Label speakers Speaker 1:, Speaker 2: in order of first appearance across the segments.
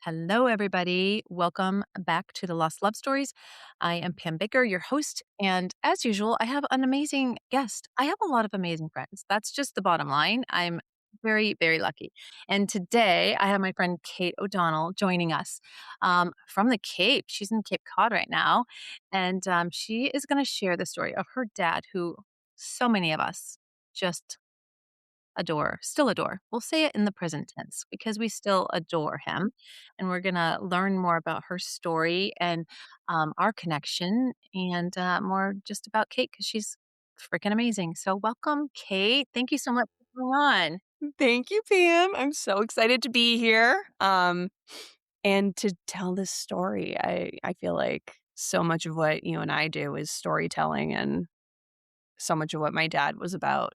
Speaker 1: Hello, everybody. Welcome back to the Lost Love Stories. I am Pam Baker, your host. And as usual, I have an amazing guest. I have a lot of amazing friends. That's just the bottom line. I'm very, very lucky. And today I have my friend Kate O'Donnell joining us from the Cape. She's in Cape Cod right now. And she is going to share the story of her dad, who so many of us just adore, still adore. We'll say it in the present tense because we still adore him. And we're going to learn more about her story and our connection and more just about Kate because she's freaking amazing. So, welcome, Kate. Thank you so much for coming on.
Speaker 2: Thank you, Pam. I'm so excited to be here. And to tell this story. I feel like so much of what you and I do is storytelling, and so much of what my dad was about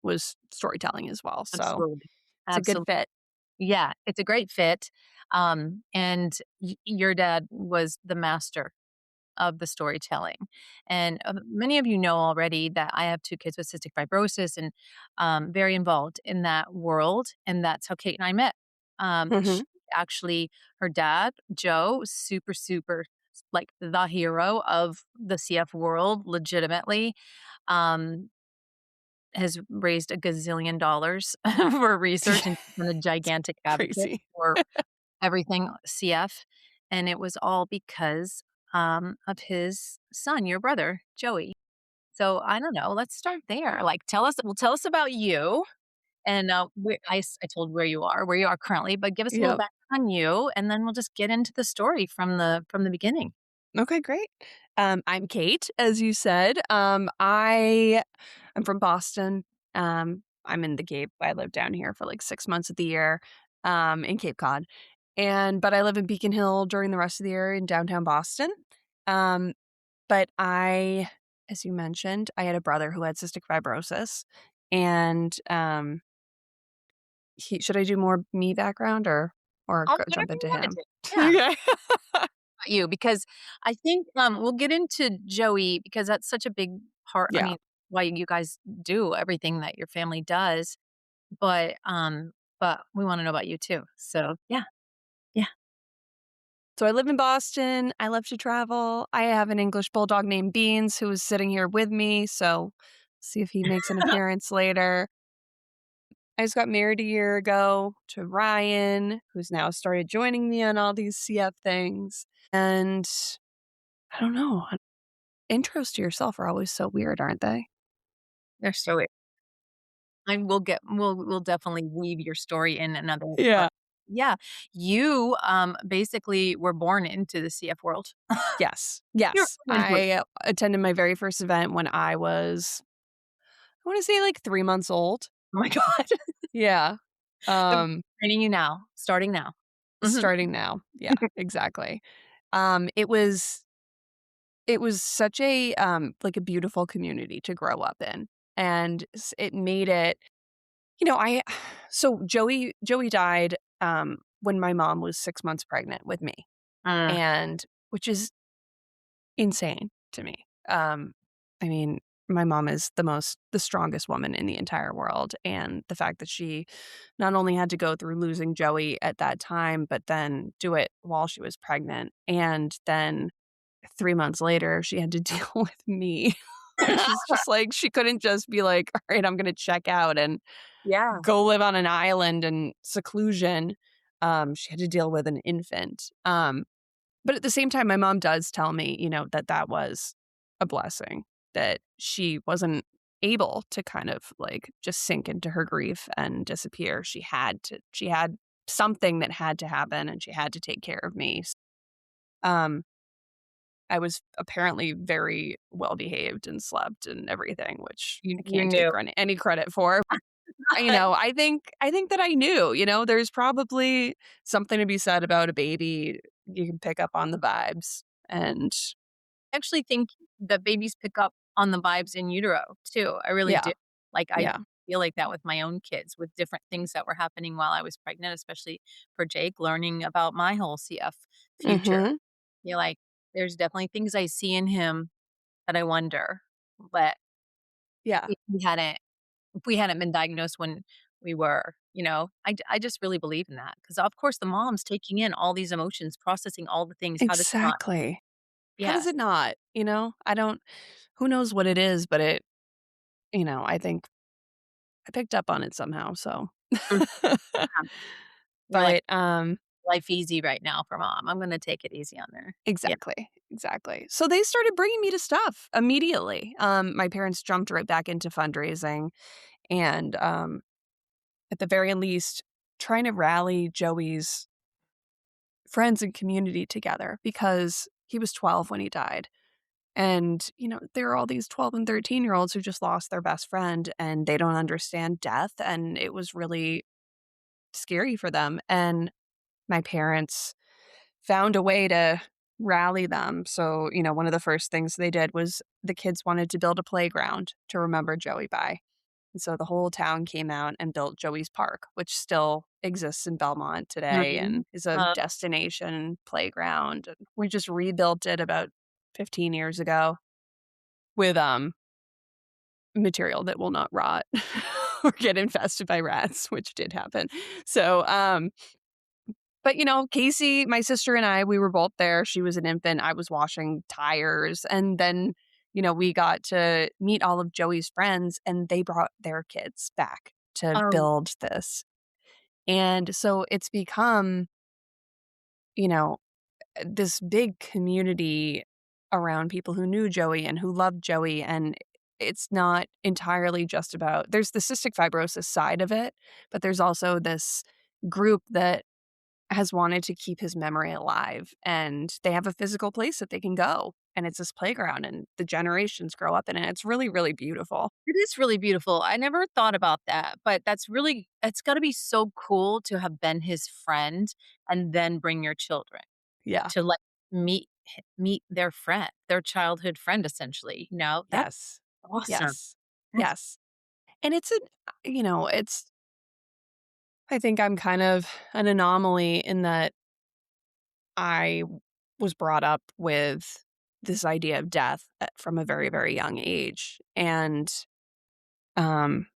Speaker 2: was storytelling as well. So
Speaker 1: Absolutely.
Speaker 2: it's a good
Speaker 1: Absolutely.
Speaker 2: fit.
Speaker 1: Yeah, it's a great fit. And your dad was the master of the storytelling. And many of you know already that I have two kids with cystic fibrosis and very involved in that world. And that's how Kate and I met.
Speaker 2: Hmm.
Speaker 1: She actually, her dad, Joe, super, super like the hero of the CF world, legitimately. Um, has raised a gazillion dollars for research and been a gigantic advocate
Speaker 2: Crazy.
Speaker 1: for everything CF. And it was all because of his son, your brother, Joey. So I don't know. Let's start there. Like, tell us about you. And I told where you are currently, but give us a little
Speaker 2: Yep.
Speaker 1: background on you, and then we'll just get into the story from the beginning.
Speaker 2: Okay, great. I'm Kate, as you said. I'm from Boston. I'm in the Cape. I live down here for like 6 months of the year, in Cape Cod, but I live in Beacon Hill during the rest of the year in downtown Boston. Um, but as you mentioned, I had a brother who had cystic fibrosis, and should I do more me background or
Speaker 1: Whatever
Speaker 2: jump
Speaker 1: you
Speaker 2: into
Speaker 1: want to
Speaker 2: him?
Speaker 1: do. Yeah.
Speaker 2: Okay.
Speaker 1: You because I think we'll get into Joey because that's such a big part. I
Speaker 2: Yeah.
Speaker 1: mean, why you guys do everything that your family does, but we want to know about you too. So yeah, yeah.
Speaker 2: So I live in Boston. I love to travel. I have an English bulldog named Beans who is sitting here with me. So see if he makes an appearance later. I just got married a year ago to Ryan, who's now started joining me on all these CF things. And I don't know. Intros to yourself are always so weird, aren't they?
Speaker 1: They're so. And we'll definitely weave your story in another. But
Speaker 2: Yeah.
Speaker 1: yeah, you basically were born into the CF world.
Speaker 2: Yes.
Speaker 1: You're
Speaker 2: Yes.
Speaker 1: born into it.
Speaker 2: I attended my very first event when I was, I want to say like 3 months old.
Speaker 1: Oh my god.
Speaker 2: Yeah.
Speaker 1: I'm
Speaker 2: Um,
Speaker 1: training you now, starting now. Mhm.
Speaker 2: Starting now. Yeah, exactly. It was such a, like, a beautiful community to grow up in, and it made it, I so Joey died, when my mom was 6 months pregnant with me,
Speaker 1: Mm.
Speaker 2: and which is insane to me. I mean, my mom is the strongest woman in the entire world, and the fact that she not only had to go through losing Joey at that time, but then do it while she was pregnant, and then 3 months later, she had to deal with me, which is just like she couldn't just be like, "Alright, I'm gonna check out and
Speaker 1: Yeah.
Speaker 2: go live on an island in seclusion." She had to deal with an infant. But at the same time, my mom does tell me, that that was a blessing, that she wasn't able to kind of like just sink into her grief and disappear. She had something that had to happen, and she had to take care of me. Um, I was apparently very well behaved and slept and everything, which I
Speaker 1: You
Speaker 2: can't take
Speaker 1: knew.
Speaker 2: any credit for. I think that I knew, there's probably something to be said about a baby. You can pick up on the vibes, and
Speaker 1: I actually think that babies pick up on the vibes in utero too. I really do.
Speaker 2: yeah,
Speaker 1: Like I
Speaker 2: yeah.
Speaker 1: feel like that with my own kids, with different things that were happening while I was pregnant, especially for Jake, learning about my whole CF future.
Speaker 2: Mhm.
Speaker 1: You're like, there's definitely things I see in him that I wonder, but
Speaker 2: Yeah.
Speaker 1: if we hadn't if we hadn't been diagnosed when we were, you know? I just really believe in that because, of course, the mom's taking in all these emotions, processing all the things. How does it not?
Speaker 2: Exactly. How
Speaker 1: Yeah.
Speaker 2: does it not, you know? I don't who knows what it is, but I think I picked up on it somehow, so
Speaker 1: Mm, yeah. You're like,
Speaker 2: But,
Speaker 1: "Life easy right now for mom. I'm gonna take it easy on there." Yeah.
Speaker 2: exactly, exactly. So they started bringing me to stuff immediately. My parents jumped right back into fundraising and, at the very least, trying to rally Joey's friends and community together because he was 12 when he died. And, there are all these 12 and 13-year-olds who just lost their best friend and they don't understand death. And it was really scary for them. And my parents found a way to rally them. So, one of the first things they did was the kids wanted to build a playground to remember Joey by. And so the whole town came out and built Joey's Park, which still exists in Belmont today
Speaker 1: Mhm.
Speaker 2: and is a destination playground. And we just rebuilt it about 15 years ago with material that will not rot or get infested by rats, which did happen. So, but Casey, my sister and I, we were both there. She was an infant. I was washing tires. And then, we got to meet all of Joey's friends and they brought their kids back to
Speaker 1: Oh,
Speaker 2: build this. And so it's become, you know, this big community around people who knew Joey and who loved Joey. And it's not entirely just about, there's the cystic fibrosis side of it, but there's also this group that has wanted to keep his memory alive, and they have a physical place that they can go, and it's this playground, and the generations grow up in it. It's really, really beautiful.
Speaker 1: it is really beautiful. I never thought about that, but it's gotta be so cool to have been his friend and then bring your children
Speaker 2: Yeah.
Speaker 1: to, like, meet their friend, their childhood friend, essentially, you know? That's
Speaker 2: Yes.
Speaker 1: awesome.
Speaker 2: Yes.
Speaker 1: That's
Speaker 2: Yes. And it's I think I'm kind of an anomaly in that I was brought up with this idea of death from a very, very young age, and, um,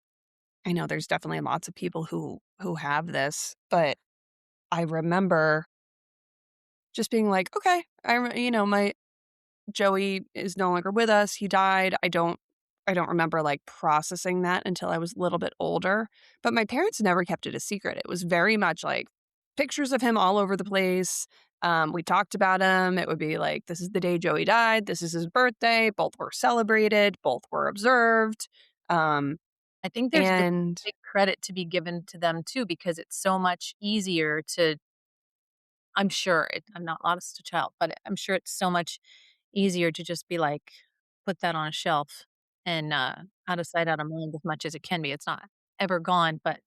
Speaker 2: I know there's definitely lots of people who have this, but I remember just being like, "Okay, my Joey is no longer with us. He died." I don't remember, like, processing that until I was a little bit older, but my parents never kept it a secret. It was very much, like, pictures of him all over the place. We talked about him. It would be like, "This is the day Joey died. This is his birthday." Both were celebrated. Both were observed. Um,
Speaker 1: I think there's a
Speaker 2: and
Speaker 1: big credit to be given to them too because it's so much easier to I'm not lost a child, but I'm sure it's so much easier to just be like, put that on a shelf and, out of sight, out of mind as much as it can be. It's not ever gone, but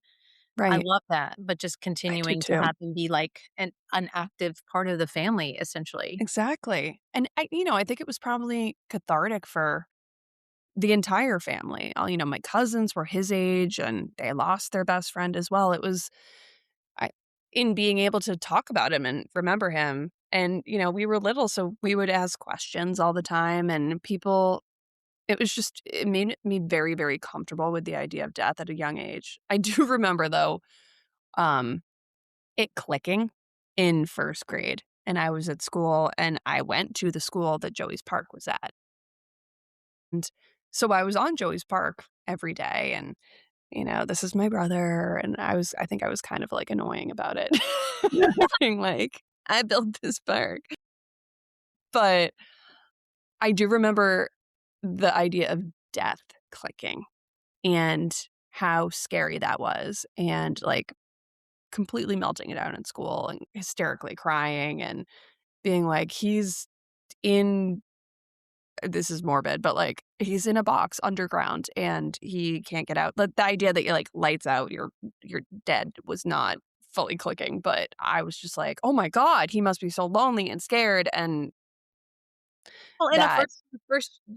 Speaker 1: I
Speaker 2: Right.
Speaker 1: love that, but just
Speaker 2: I do
Speaker 1: continuing to
Speaker 2: too.
Speaker 1: have him be like an active part of the family, essentially.
Speaker 2: Exactly. And I think it was probably cathartic for the entire family. My cousins were his age and they lost their best friend as well. It was I in being able to talk about him and remember him. And, we were little, so we would ask questions all the time and it made me very, very comfortable with the idea of death at a young age. I do remember though, um, it clicking in first grade. And I was at school and I went to the school that Joey's Park was at. And so I was on Joey's Park every day and, this is my brother. And I think I was kind of like annoying about it. Being like, I built this park. But I do remember the idea of death clicking and how scary that was and like completely melting it out in school and hysterically crying and being like, he's in this is morbid, but, like, he's in a box underground and he can't get out. The idea that, like, lights out, you're dead was not fully clicking, but I was just like, "Oh my god, he must be so lonely and scared," and
Speaker 1: Well, in a
Speaker 2: that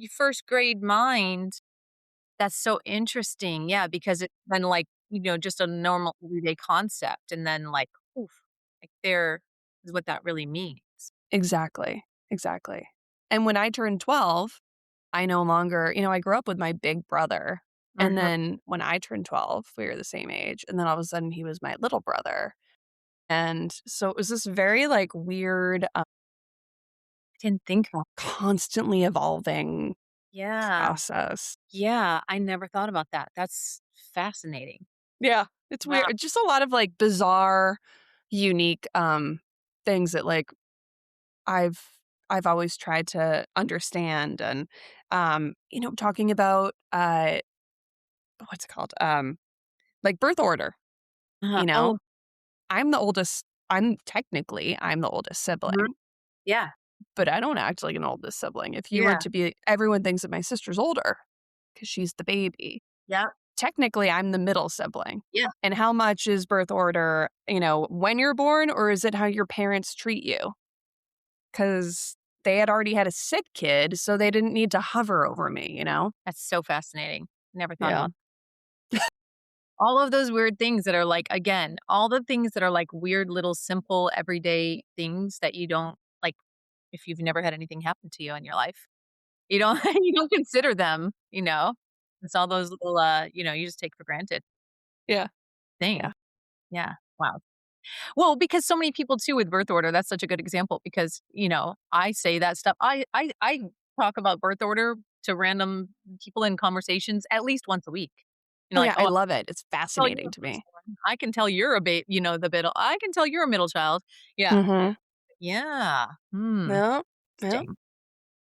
Speaker 1: first grade mind, that's so interesting, yeah, because it's been like, just a normal everyday concept, and then like, oof, like there is what that really means.
Speaker 2: exactly, exactly. And when I turned 12, I no longer I grew up with my big brother, And
Speaker 1: Mhm.
Speaker 2: then when I turned 12, we were the same age, and then all of a sudden he was my little brother. And so it was this very, like, weird,
Speaker 1: I didn't think about that.
Speaker 2: constantly evolving
Speaker 1: Yeah.
Speaker 2: process.
Speaker 1: Yeah, I never thought about that. That's fascinating.
Speaker 2: Yeah, it's
Speaker 1: Wow.
Speaker 2: weird. Just a lot of, like, bizarre, unique, things that, like, I've I've always tried to understand and, talking about, what's it called? Like, birth order, you know?
Speaker 1: Oh,
Speaker 2: I'm the oldest
Speaker 1: mhm.
Speaker 2: sibling,
Speaker 1: Yeah.
Speaker 2: but I don't act like an oldest sibling. If you were
Speaker 1: Yeah.
Speaker 2: to be everyone thinks that my sister's older because she's the baby.
Speaker 1: Yeah.
Speaker 2: Technically, I'm the middle sibling.
Speaker 1: Yeah.
Speaker 2: And how much is birth order, when you're born, or is it how your parents treat you? Because they had already had a sick kid, so they didn't need to hover over me, you know?
Speaker 1: That's so fascinating. Never thought
Speaker 2: Yeah.
Speaker 1: about all of those weird things that are like, again, all the things that are like weird little simple everyday things that you don't like if you've never had anything happen to you in your life. You don't you don't consider them, you know? It's all those little you just take for granted
Speaker 2: Yeah.
Speaker 1: things.
Speaker 2: Yeah.
Speaker 1: Yeah. Wow. Well, because so many people too with birth order, that's such a good example because, I say that stuff. I talk about birth order to random people in conversations at least once a week.
Speaker 2: Oh,
Speaker 1: Like,
Speaker 2: yeah, I
Speaker 1: "Oh,
Speaker 2: love it. It's
Speaker 1: tell you're
Speaker 2: fascinating
Speaker 1: a
Speaker 2: to me.
Speaker 1: firstborn. I can tell you're a the middle. I can tell you're a middle child." Yeah.
Speaker 2: Mhm.
Speaker 1: Yeah. Hmm.
Speaker 2: Yeah. Yeah.
Speaker 1: Interesting.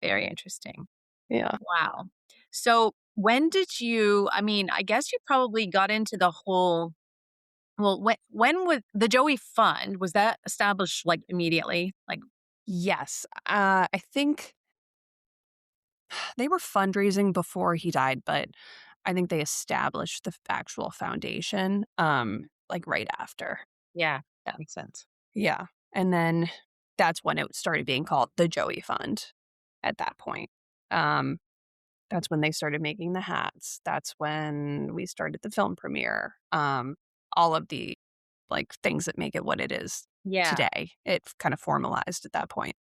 Speaker 1: Very interesting.
Speaker 2: Yeah.
Speaker 1: Wow. So when did I mean, I guess you probably got into the whole well, when was the Joey Fund, was that established like immediately? Like,
Speaker 2: Yes. I think they were fundraising before he died, but I think they established the actual foundation, like, right after.
Speaker 1: yeah, that makes sense.
Speaker 2: Yeah, and then that's when it started being called the Joey Fund at that point. Um, that's when they started making the hats. That's when we started the film premiere. All of the, like, things that make it what it is
Speaker 1: Yeah,
Speaker 2: today. It kind of formalized at that point.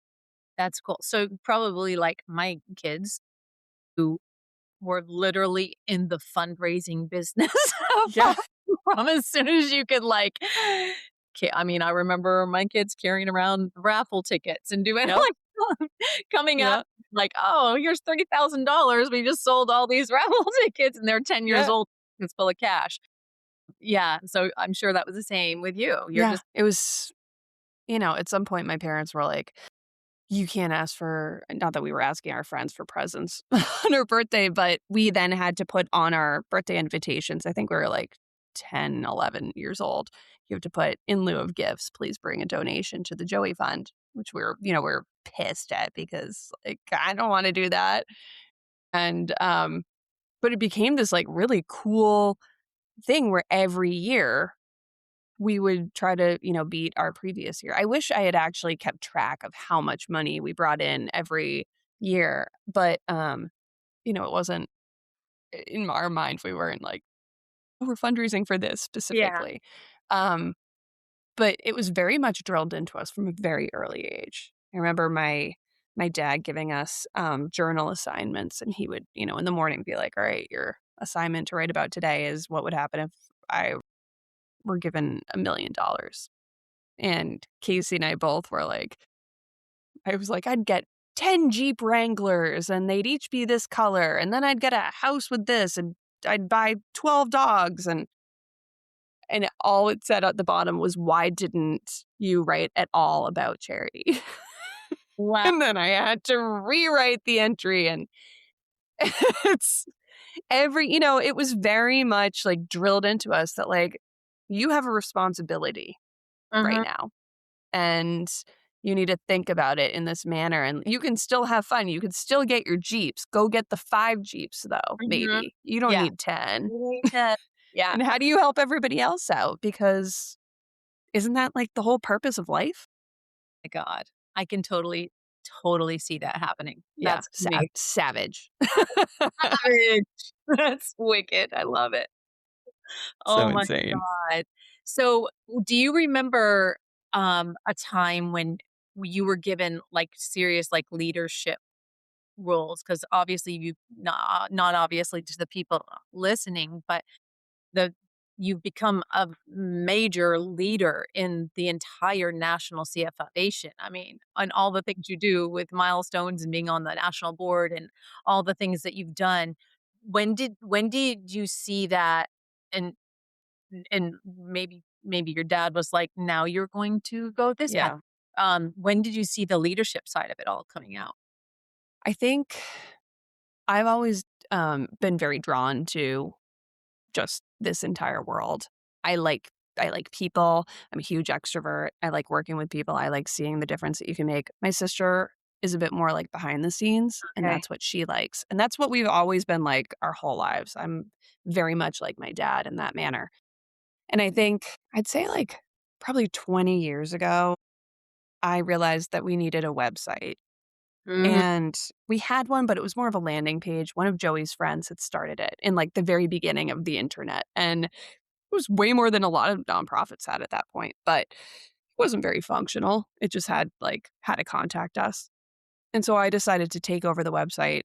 Speaker 1: that's cool. So probably like my kids who were literally in the fundraising business from
Speaker 2: Yeah,
Speaker 1: from as soon as you could like I mean, I remember my kids carrying around raffle tickets and doing
Speaker 2: yep,
Speaker 1: like coming up
Speaker 2: yeah,
Speaker 1: like, "Oh, here's $30,000. We just sold all these raffle tickets," and they're 10 years
Speaker 2: yeah,
Speaker 1: old. It's full of cash. Yeah, so I'm sure that was the same with you. You're
Speaker 2: yeah.
Speaker 1: just
Speaker 2: It was at some point, my parents were like, "You can't ask for" not that we were asking our friends for presents on her birthday, but we then had to put on our birthday invitations. I think we were like 10, 11 years old. You have to put, "In lieu of gifts, please bring a donation to the Joey Fund," which we're pissed at because, like, I don't wanna do that. And, but it became this, like, really cool thing where every year we would try to, beat our previous year. I wish I had actually kept track of how much money we brought in every year, but, it wasn't in our mind, we weren't like, "Oh, we're fundraising for this
Speaker 1: yeah.
Speaker 2: specifically." Um, but it was very much drilled into us from a very early age. I remember my dad giving us, journal assignments, and he would, in the morning be like, "All right, your assignment to write about today is what would happen if I were given $1,000,000." And Casey and I both were like I was like, "I'd get 10 Jeep Wranglers, and they'd each be this color, and then I'd get a house with this, and I'd buy 12 dogs," and all it said at the bottom was, "Why didn't you write at all about charity?"
Speaker 1: Wow.
Speaker 2: And then I had to rewrite the entry, and it's it was very much, like, drilled into us that, like, you have a responsibility right
Speaker 1: Mhm,
Speaker 2: now. And you need to think about it in this manner, and you can still have fun, you can still get your Jeeps, go get the 5 Jeeps though,
Speaker 1: mhm.
Speaker 2: maybe. You don't
Speaker 1: Yeah.
Speaker 2: need 10.
Speaker 1: Me too. Yeah.
Speaker 2: And how do you help everybody else out? Because isn't that, like, the whole purpose of life?
Speaker 1: My god. I can totally see that happening.
Speaker 2: Yeah,
Speaker 1: That's amazing.
Speaker 2: savage.
Speaker 1: Savage. That's wicked. I love it.
Speaker 2: So
Speaker 1: Oh my
Speaker 2: insane.
Speaker 1: god. So, do you remember, a time when you were given, like, serious, like, leadership? roles? Because obviously you not obviously to the people listening, but the you've become a major leader in the entire National CF Foundation. I mean, and all the things you do with milestones and being on the national board and all the things that you've done. When did you see that and and maybe your dad was like, "Now you're going to go this path."
Speaker 2: Yeah.
Speaker 1: When did you see the leadership side of it all coming out?
Speaker 2: I think I've always, been very drawn to just this entire world. I like I like people. I'm a huge extrovert. I like working with people. I like seeing the difference that you can make. My sister is a bit more like behind the scenes, and
Speaker 1: Okay.
Speaker 2: that's what she likes. And that's what we've always been like our whole lives. I'm very much like my dad in that manner. And I think I'd say like probably 20 years ago, I realized that we needed a website.
Speaker 1: Mhm.
Speaker 2: And we had one, but it was more of a landing page. One of Joey's friends had started it in like the very beginning of the internet. And it was way more than a lot of nonprofits had at that point, but it wasn't very functional. It just had like how to contact us. And so I decided to take over the website.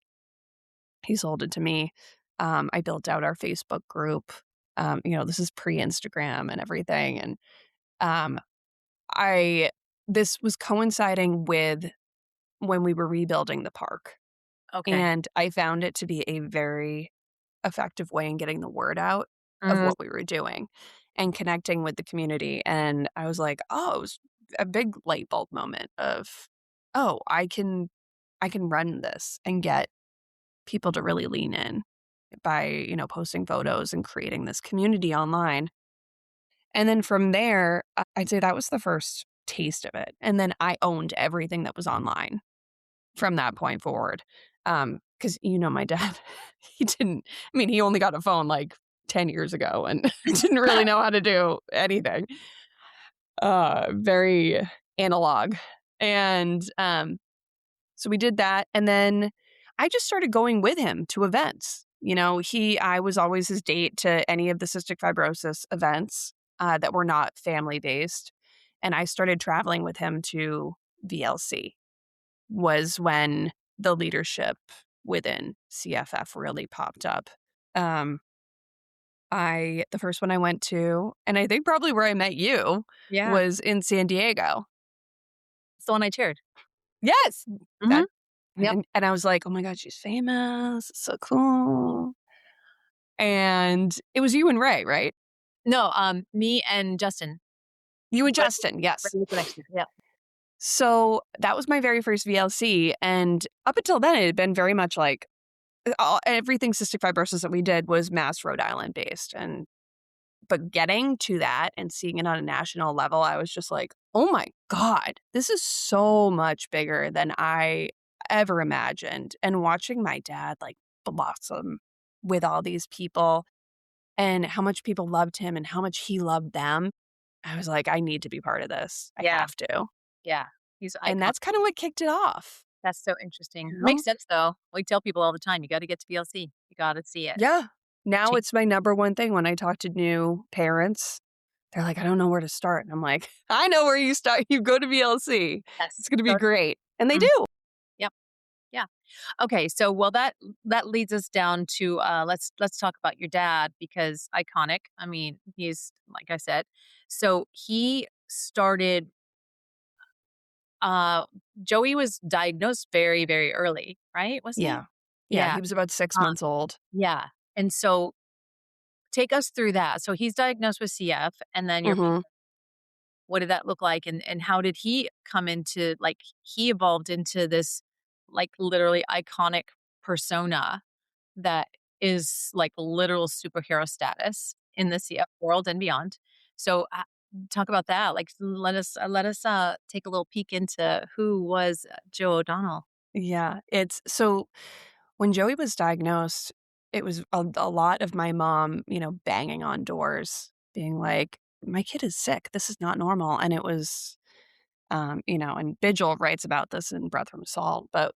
Speaker 2: He sold it to me. I built out our Facebook group. This is pre-Instagram and everything. And um, I this was coinciding with when we were rebuilding the park.
Speaker 1: Okay.
Speaker 2: And I found it to be a very effective way in getting the word out of
Speaker 1: Mhm.
Speaker 2: what we were doing and connecting with the community. And I was like, oh, it was a big light bulb moment of, oh, I can run this and get people to really lean in by, posting photos and creating this community online. And then from there, I'd say that was the first taste of it. And then I owned everything that was online from that point forward. Because my dad, he only got a phone, like, 10 years ago and didn't really know how to do anything. Very analog. And, so we did that, and then I just started going with him to events. I was always his date to any of the cystic fibrosis events, that were not family-based, and I started traveling with him to VLC was when the leadership within CFF really popped up. Um, the first one I went to, and I think probably where I met you,
Speaker 1: Yeah.
Speaker 2: was in San Diego.
Speaker 1: It's the one I chaired.
Speaker 2: Yes!
Speaker 1: Mhm.
Speaker 2: That
Speaker 1: Yep.
Speaker 2: and I was like, "Oh my god, she's famous, it's so cool." And it was you and Ray, right?
Speaker 1: No, me and Justin.
Speaker 2: You and
Speaker 1: Ray
Speaker 2: Justin, yes.
Speaker 1: Ray was the next year. Yep.
Speaker 2: So, that was my very first VLC, and up until then, it had been very much like, everything cystic fibrosis that we did was Mass Rhode Island based, but getting to that and seeing it on a national level, I was just like, "Oh my god, this is so much bigger than I ever imagined." And watching my dad, like, blossom with all these people and how much people loved him and how much he loved them, I was like, "I need to be part of this. I
Speaker 1: Yeah.
Speaker 2: have to."
Speaker 1: Yeah. He's
Speaker 2: And
Speaker 1: iconic.
Speaker 2: that's kinda what kicked it off,
Speaker 1: That's so interesting.
Speaker 2: you
Speaker 1: Makes
Speaker 2: know?
Speaker 1: sense, though. We tell people all the time, "You gotta get to VLC. You gotta see it."
Speaker 2: Yeah. Now
Speaker 1: Change.
Speaker 2: it's my number one thing when I talk to new parents. They're like, "I don't know where to start." And I'm like, "I know where you start. You go to VLC.
Speaker 1: Yes.
Speaker 2: It's gonna be
Speaker 1: Start.
Speaker 2: great." And they
Speaker 1: Mhm.
Speaker 2: do.
Speaker 1: Yep. Yeah. Okay, so well that leads us down to let's talk about your dad because iconic. I mean, he's like I said. So he started uh Joey was diagnosed very very early, right? Was he?
Speaker 2: Yeah. Yeah,
Speaker 1: Yeah.
Speaker 2: he was about 6
Speaker 1: Uh,
Speaker 2: months old.
Speaker 1: yeah. And so take us through that. So he's diagnosed with CF and then your
Speaker 2: Mhm.
Speaker 1: what did that look like and how did he come into like he evolved into this like literally iconic persona that is like literal superhero status in the CF world and beyond. So, talk about that. Like, let us take a little peek into who was Joe O'Donnell.
Speaker 2: Yeah, it's so when Joey was diagnosed, it was a lot of my mom, banging on doors, being like, "My kid is sick. This is not normal." And it was, and Vigil writes about this in Breath from Salt, but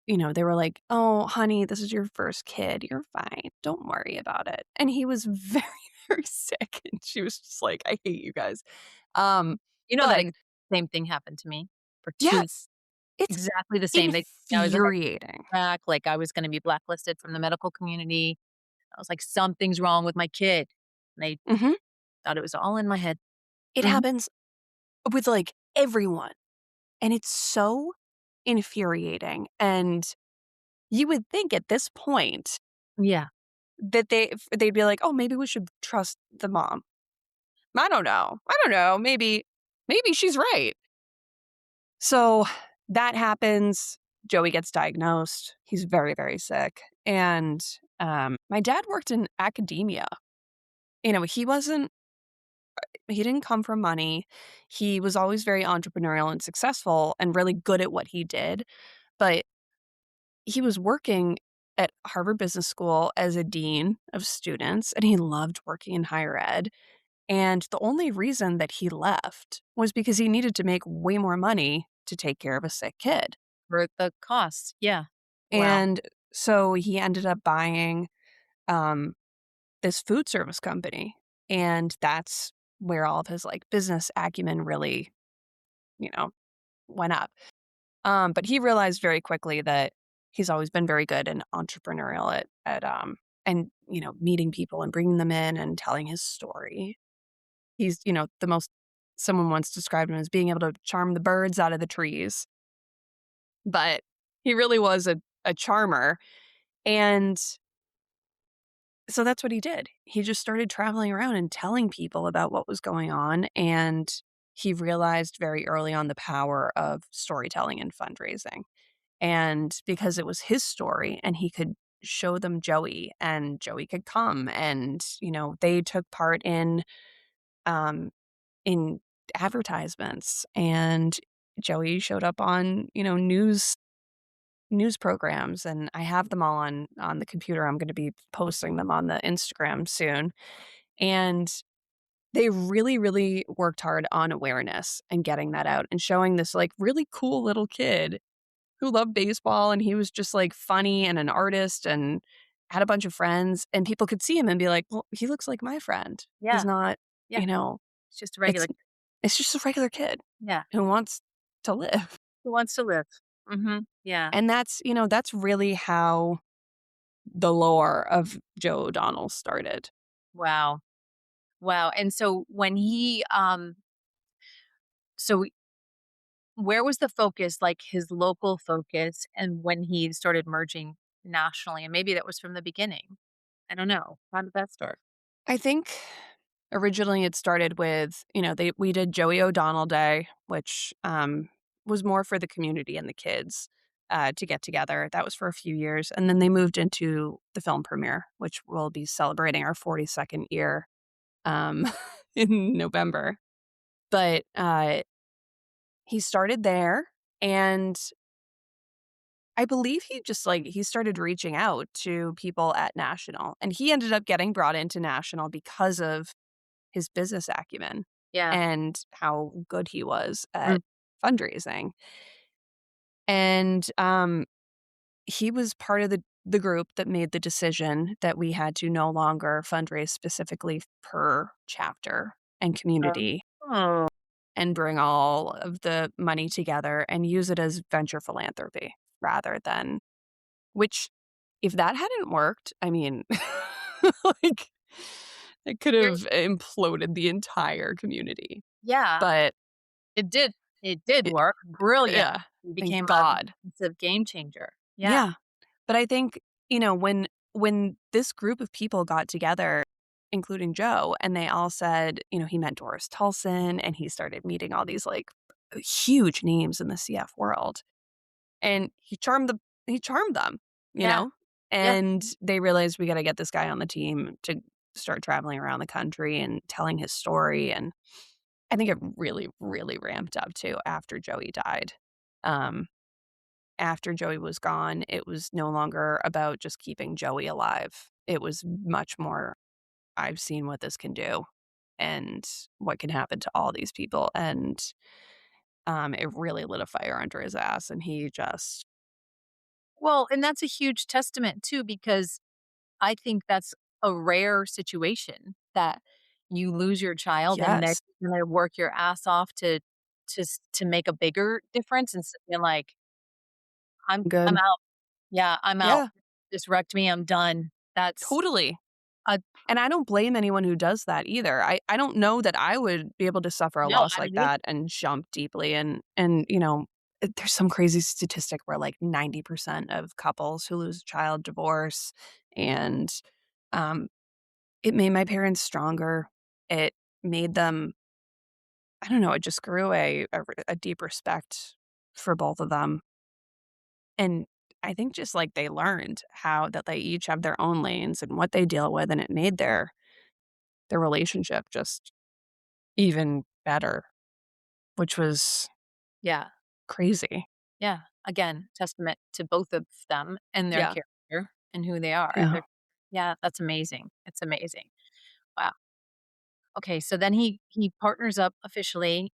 Speaker 2: they were like, "Oh, honey, this is your first kid. You're fine. Don't worry about it." And he was very, very sick, and she was just like, "I hate you guys." Um,
Speaker 1: You know that
Speaker 2: but
Speaker 1: same thing happened to me for 2
Speaker 2: yes, It's
Speaker 1: exactly the same. They I was a heart
Speaker 2: infuriating.
Speaker 1: attack, like, I was gonna be blacklisted from the medical community. I was like, "Something's wrong with my kid." And they
Speaker 2: Mhm.
Speaker 1: thought it was all in my head.
Speaker 2: It
Speaker 1: Mhm.
Speaker 2: happens with, like, everyone, and it's so infuriating, and you would think at this point
Speaker 1: Yeah.
Speaker 2: that they'd be like, "Oh, maybe we should trust the mom." I don't know, maybe she's right. So, that happens, Joey gets diagnosed, he's very, very sick, and, my dad worked in academia. You know, he didn't come from money, he was always very entrepreneurial and successful and really good at what he did, but he was working at Harvard Business School as a dean of students, and he loved working in higher ed. And the only reason that he left was because he needed to make way more money to take care of a sick kid.
Speaker 1: For the costs. Yeah. Wow.
Speaker 2: And so he ended up buying um, this food service company. And that's where all of his like business acumen really, you know, went up. But he realized very quickly that he's always been very good and entrepreneurial at and meeting people and bringing them in and telling his story. He's the most someone once described him as being able to charm the birds out of the trees, but he really was a charmer. And so that's what he did. He just started traveling around and telling people about what was going on. And he realized very early on the power of storytelling and fundraising. And because it was his story and he could show them Joey and Joey could come and, they took part um in advertisements and Joey showed up on, news programs and I have them all on the computer. I'm going to be posting them on the Instagram soon. And they really, really worked hard on awareness and getting that out and showing this like really cool little kid who loved baseball and he was just like funny and an artist and had a bunch of friends and people could see him and be like, "Well, he looks like my friend. He's
Speaker 1: Yeah.
Speaker 2: not,
Speaker 1: Yeah.
Speaker 2: you know,
Speaker 1: It's just a
Speaker 2: it's
Speaker 1: regular.
Speaker 2: it's just a regular kid
Speaker 1: Yeah.
Speaker 2: who wants to live."
Speaker 1: Who wants to live? Mhm. Yeah.
Speaker 2: And that's really how the lore of Joe O'Donnell started.
Speaker 1: Wow. Wow. And so when he, so where was the focus, like his local focus, and when he started merging nationally? And maybe that was from the beginning. I don't know. How did that start?
Speaker 2: I think originally it started with, we did Joey O'Donnell Day, which was more for the community and the kids to get together. That was for a few years. And then they moved into the film premiere, which we'll be celebrating our 42nd year um, in November. But he started there. And I believe he started reaching out to people at National. And he ended up getting brought into National because of his business acumen
Speaker 1: Yeah.
Speaker 2: and how good he was
Speaker 1: Mm.
Speaker 2: at fundraising. And, he was part of the group that made the decision that we had to no longer fundraise specifically per chapter and community
Speaker 1: Oh,
Speaker 2: and bring all of the money together and use it as venture philanthropy rather than which if that hadn't worked, I mean, like, it could
Speaker 1: you're
Speaker 2: have imploded the entire community.
Speaker 1: yeah,
Speaker 2: But
Speaker 1: it did. It did
Speaker 2: it
Speaker 1: work. Brilliant.
Speaker 2: yeah,
Speaker 1: It
Speaker 2: thank
Speaker 1: became a
Speaker 2: God.
Speaker 1: massive game changer. Yeah.
Speaker 2: Yeah, but I think, when this group of people got together, including Joe, and they all said, he met Doris Tulson, and he started meeting all these, like, huge names in the CF world, and he charmed them, you
Speaker 1: Yeah.
Speaker 2: know?
Speaker 1: Yeah.
Speaker 2: And they realized we gotta get this guy on the team to start traveling around the country and telling his story, and I think it really, really ramped up too after Joey died. Um, After Joey was gone, it was no longer about just keeping Joey alive. It was much more, "I've seen what this can do and what can happen to all these people," and, it really lit a fire under his ass, and he just
Speaker 1: Well, and that's a huge testament too, because I think that's a rare situation that you lose your child and then
Speaker 2: Yes.
Speaker 1: you're gonna work your ass off to make a bigger difference and like I'm
Speaker 2: Good.
Speaker 1: out. Yeah, I'm out.
Speaker 2: Yeah,
Speaker 1: Just wrecked me, I'm done. That's
Speaker 2: totally.
Speaker 1: a
Speaker 2: And I don't blame anyone who does that either. I don't know that I would be able to suffer a
Speaker 1: no,
Speaker 2: loss
Speaker 1: I
Speaker 2: like
Speaker 1: don't either.
Speaker 2: that and jump deeply there's some crazy statistic where like 90% of couples who lose a child divorce and um it made my parents stronger. It made them I don't know, it just grew a deep respect for both of them. And I think just like they learned how that they each have their own lanes and what they deal with and it made their relationship just even better, which was
Speaker 1: Yeah,
Speaker 2: crazy.
Speaker 1: yeah. Again, testament to both of them and their
Speaker 2: Yeah.
Speaker 1: character and who they are.
Speaker 2: Yeah.
Speaker 1: They're yeah, that's amazing. It's amazing. Wow. Okay, so then he partners up officially.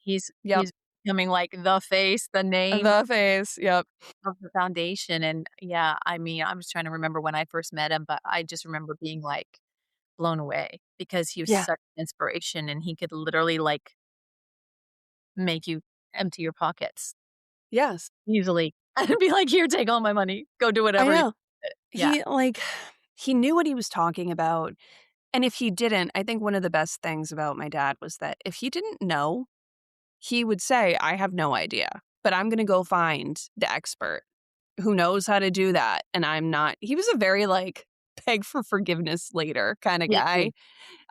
Speaker 2: Yep.
Speaker 1: He's becoming like the face, the name
Speaker 2: The face. Yep.
Speaker 1: of the foundation, and yeah, I mean, I was trying to remember when I first met him, but I just remember being, like, blown away because he was
Speaker 2: Yeah.
Speaker 1: such an inspiration, and he could literally, like, make you empty your pockets
Speaker 2: Yes.
Speaker 1: easily and be like, "Here, take all my money. Go do
Speaker 2: I
Speaker 1: whatever you"
Speaker 2: know.
Speaker 1: Yeah.
Speaker 2: He knew what he was talking about. And if he didn't, I think one of the best things about my dad was that if he didn't know, he would say, I have no idea, but I'm going to go find the expert who knows how to do that. And I'm not, he was a very like beg for forgiveness later kind of guy.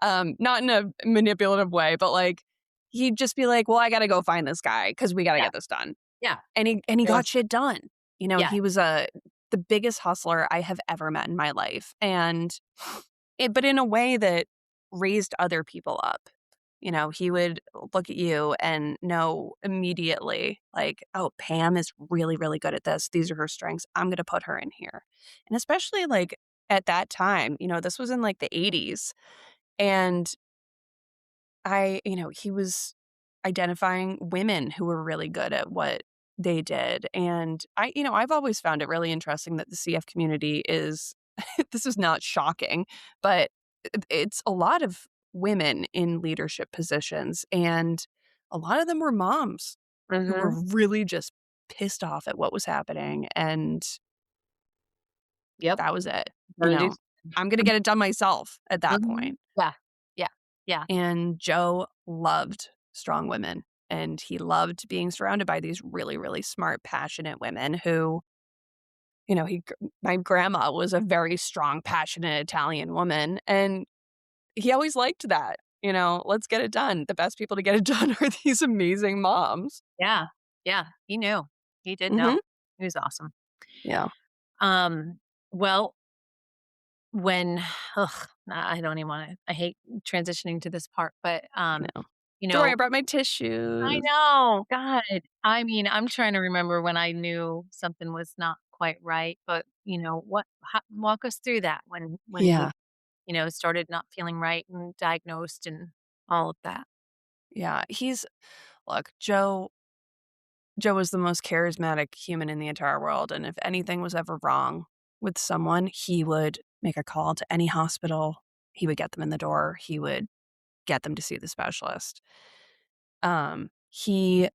Speaker 1: Mhm.
Speaker 2: Not in a manipulative way, but like he'd just be like, well, I got to go find this guy because we got to
Speaker 1: Yeah,
Speaker 2: get this done.
Speaker 1: yeah.
Speaker 2: And he
Speaker 1: Really
Speaker 2: got shit done.
Speaker 1: yeah.
Speaker 2: He was the biggest hustler I have ever met in my life. But in a way that raised other people up. He would look at you and know immediately, like, oh, Pam is really, really good at this. These are her strengths. I'm going to put her in here. And especially like at that time, this was in like the 80s. And he was identifying women who were really good at what they did. And I've always found it really interesting that the CF community is, this is not shocking, but it's a lot of women in leadership positions. And a lot of them were moms who were
Speaker 1: Mhm.
Speaker 2: really just pissed off at what was happening. And
Speaker 1: Yep.
Speaker 2: that was it. You
Speaker 1: Gotta do
Speaker 2: know, I'm going to get it done myself at that
Speaker 1: Mhm.
Speaker 2: point.
Speaker 1: Yeah. Yeah. Yeah.
Speaker 2: And Joe loved strong women, and he loved being surrounded by these really, really smart, passionate women who, my grandma was a very strong, passionate Italian woman, and he always liked that. Let's get it done. The best people to get it done are these amazing moms.
Speaker 1: Yeah. Yeah. He knew. He did know.
Speaker 2: Mhm.
Speaker 1: He was awesome.
Speaker 2: Yeah,
Speaker 1: Um, well, when I don't even wanna I hate transitioning to this part, but,
Speaker 2: I know.
Speaker 1: you
Speaker 2: Don't worry, I
Speaker 1: know
Speaker 2: brought my
Speaker 1: I
Speaker 2: tissues.
Speaker 1: know, God. I mean, I'm trying to remember when I knew something was not quite right, but, what walk us through that when he,
Speaker 2: Yeah,
Speaker 1: started not feeling right and diagnosed and all of that.
Speaker 2: yeah. Look, Joe was the most charismatic human in the entire world, and if anything was ever wrong with someone, he would make a call to any hospital. He would get them in the door. He would get them to see the specialist. He